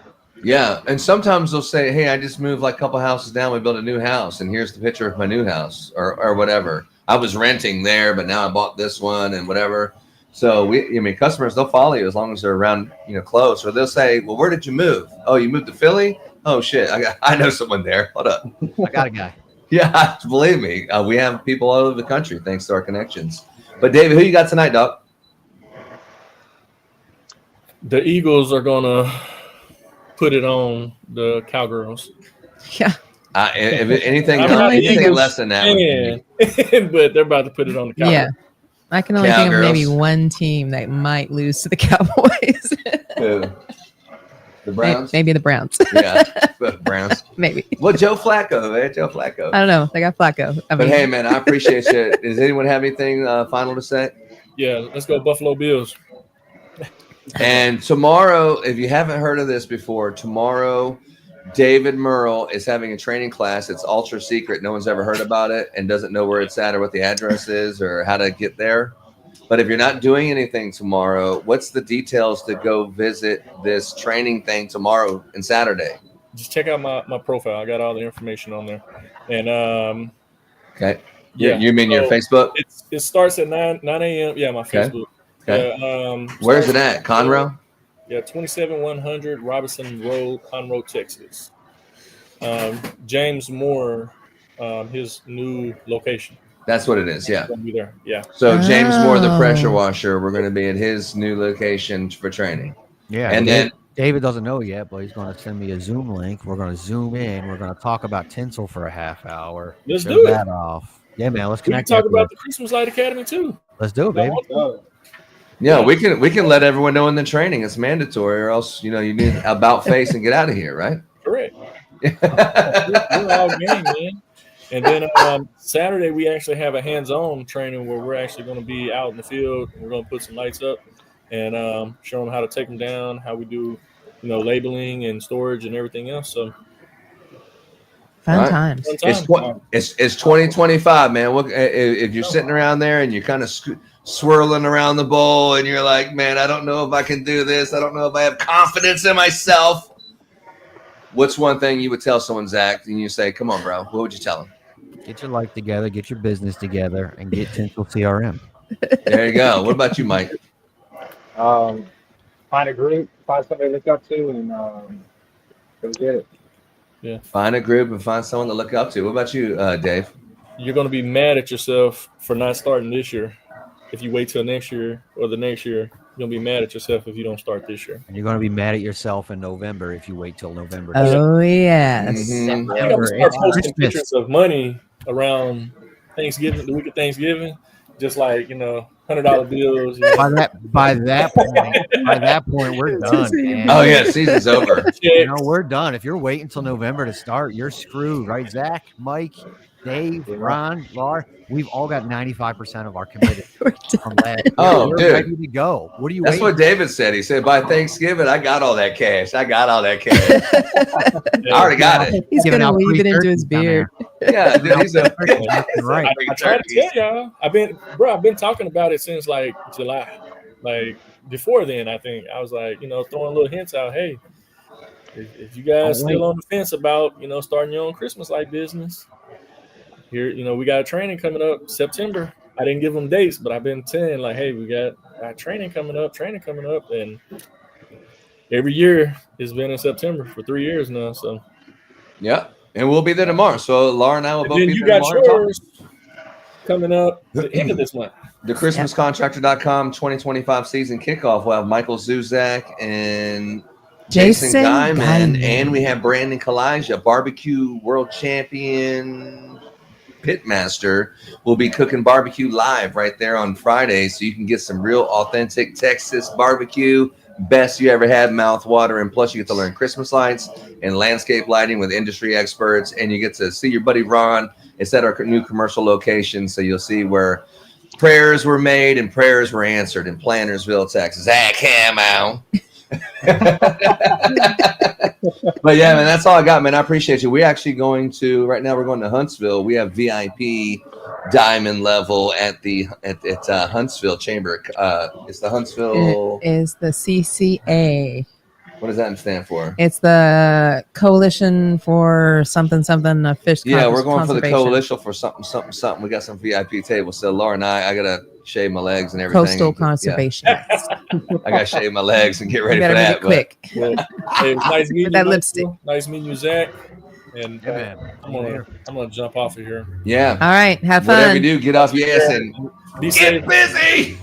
Yeah, and sometimes they'll say, hey, I just moved like a couple houses down. We built a new house, and here's the picture of my new house or whatever. I was renting there, but now I bought this one and whatever. So customers, they'll follow you as long as they're around, close. Or they'll say, well, where did you move? Oh, you moved to Philly? Oh, shit, I know someone there. Hold up. I got a guy. Yeah, believe me. We have people all over the country thanks to our connections. But, David, who you got tonight, Doc? the Eagles are going to put it on the Cowgirls. Yeah. If anything, I'm not anything Eagles less than that. would be- fan, but they're about to put it on the Cowgirls. Yeah. I can only think of maybe Cowgirls. one team that might lose to the Cowboys. Who? The Browns? Maybe the Browns. Yeah, the Browns. Maybe. Well, Joe Flacco, man. Joe Flacco. I don't know. They got Flacco. But hey, man, I appreciate you. Does anyone have anything final to say? Yeah, let's go Buffalo Bills. And tomorrow, if you haven't heard of this before, tomorrow, David Murrel is having a training class. It's ultra secret. No one's ever heard about it and doesn't know where it's at or what the address is or how to get there. But if you're not doing anything tomorrow, what's the details to go visit this training thing tomorrow and Saturday? Just check out my profile. I got all the information on there. And Okay. yeah, You mean your so Facebook? it starts at 9 a.m. Yeah, my Okay. Facebook. Okay. Yeah, Where's it at? Conroe? Yeah, 27100 Robinson Road, Conroe, Texas. James Moore, his new location. That's what it is. Yeah. Gonna be there. Yeah. So James Moore, the pressure Oh. washer, we're going to be at his new location for training. Yeah. And then David doesn't know yet, but he's going to send me a Zoom link. We're going to Zoom in. We're going to talk about Tinsel for a half hour. Let's Show do it. that off. Yeah, man. Let's We can connect. talk that about quick. the Christmas Light Academy too. Let's do it, baby. yeah, we can let everyone know in the training it's mandatory, or else you need about face and get out of here, right? Correct. We're all game, man. And then Saturday we actually have a hands-on training where we're actually going to be out in the field. We're going to put some lights up and show them how to take them down, how we do, labeling and storage and everything else. So Fun Right. times. fun time. It's 2025, man. If you're sitting around there and you're kind of swirling around the bowl and you're like, man, I don't know if I can do this. I don't know if I have confidence in myself. What's one thing you would tell someone, Zach? And you say, come on, bro. What would you tell them? Get your life together, get your business together, and get Tinsel CRM. There you go. What about you, Mike? Find a group, find somebody to look up to, and go get it. Find a group and find someone to look up to. What about you, Dave? You're going to be mad at yourself for not starting this year. If you wait till next year or the next year, you're going to be mad at yourself if you don't start this year. And you're going to be mad at yourself in November if you wait till November. Oh, yes. Mhm. I got to start It's posting Christmas. pictures of money around Thanksgiving, the week of Thanksgiving, just like $100 bills. By that point, we're done. Man. Oh, yeah. Season's over. We're done. If you're waiting until November to start, you're screwed, right? Zach, Mike, Dave, Ron, Laura, we've all got 95% of our committed We're done. from last. Oh, we're dude. ready to go. What are you That's waiting? what David said. He said, by Thanksgiving, I got all that cash. I already got it. He's Giving going to out weave free it into his turkeys down beard. Yeah, dude, he's a Right. I try to tell y'all. I've been talking about it since like July. Like before then, I think I was like, throwing little hints out. Hey, if you guys still on the fence about, starting your own Christmas light business, here, we got a training coming up September. I didn't give them dates, but I've been saying like, hey, we got training coming up, and every year it's been in September for 3 years now. So yeah, and we'll be there tomorrow. So Laura and I will both be there tomorrow. Yours coming up at the end of this month. The ChristmasContractor.com 2025 season kickoff. We'll have Michael Zuzak and Jason Guyman, and we have Brandon Kalija, barbecue world champion, pitmaster. We'll be cooking barbecue live right there on Friday, so you can get some real authentic Texas barbecue, best you ever had, mouth water, and plus you get to learn Christmas lights and landscape lighting with industry experts, and you get to see your buddy Ron. It's at our new commercial location, so you'll see where prayers were made and prayers were answered in Plantersville, Texas. Zack Marker. But yeah, man, that's all I got, man. I appreciate you. We're actually going to right now. We're going to Huntsville. We have VIP diamond level at Huntsville Chamber. It's the Huntsville. It is the CCA. What does that stand for? It's the Coalition for something a fish. Yeah, we're going for the Coalition for something. We got some VIP tables. So Laura and I gotta shave my legs and everything. Coastal conservation. Yeah. I gotta shave my legs and get ready for that. Quick. Well, hey, it was nice meeting that you, lipstick. Nice meeting you, Zach. And I'm gonna jump off of here. Yeah. All right. Have fun. Whatever you do, get off your ass and be safe. Get busy.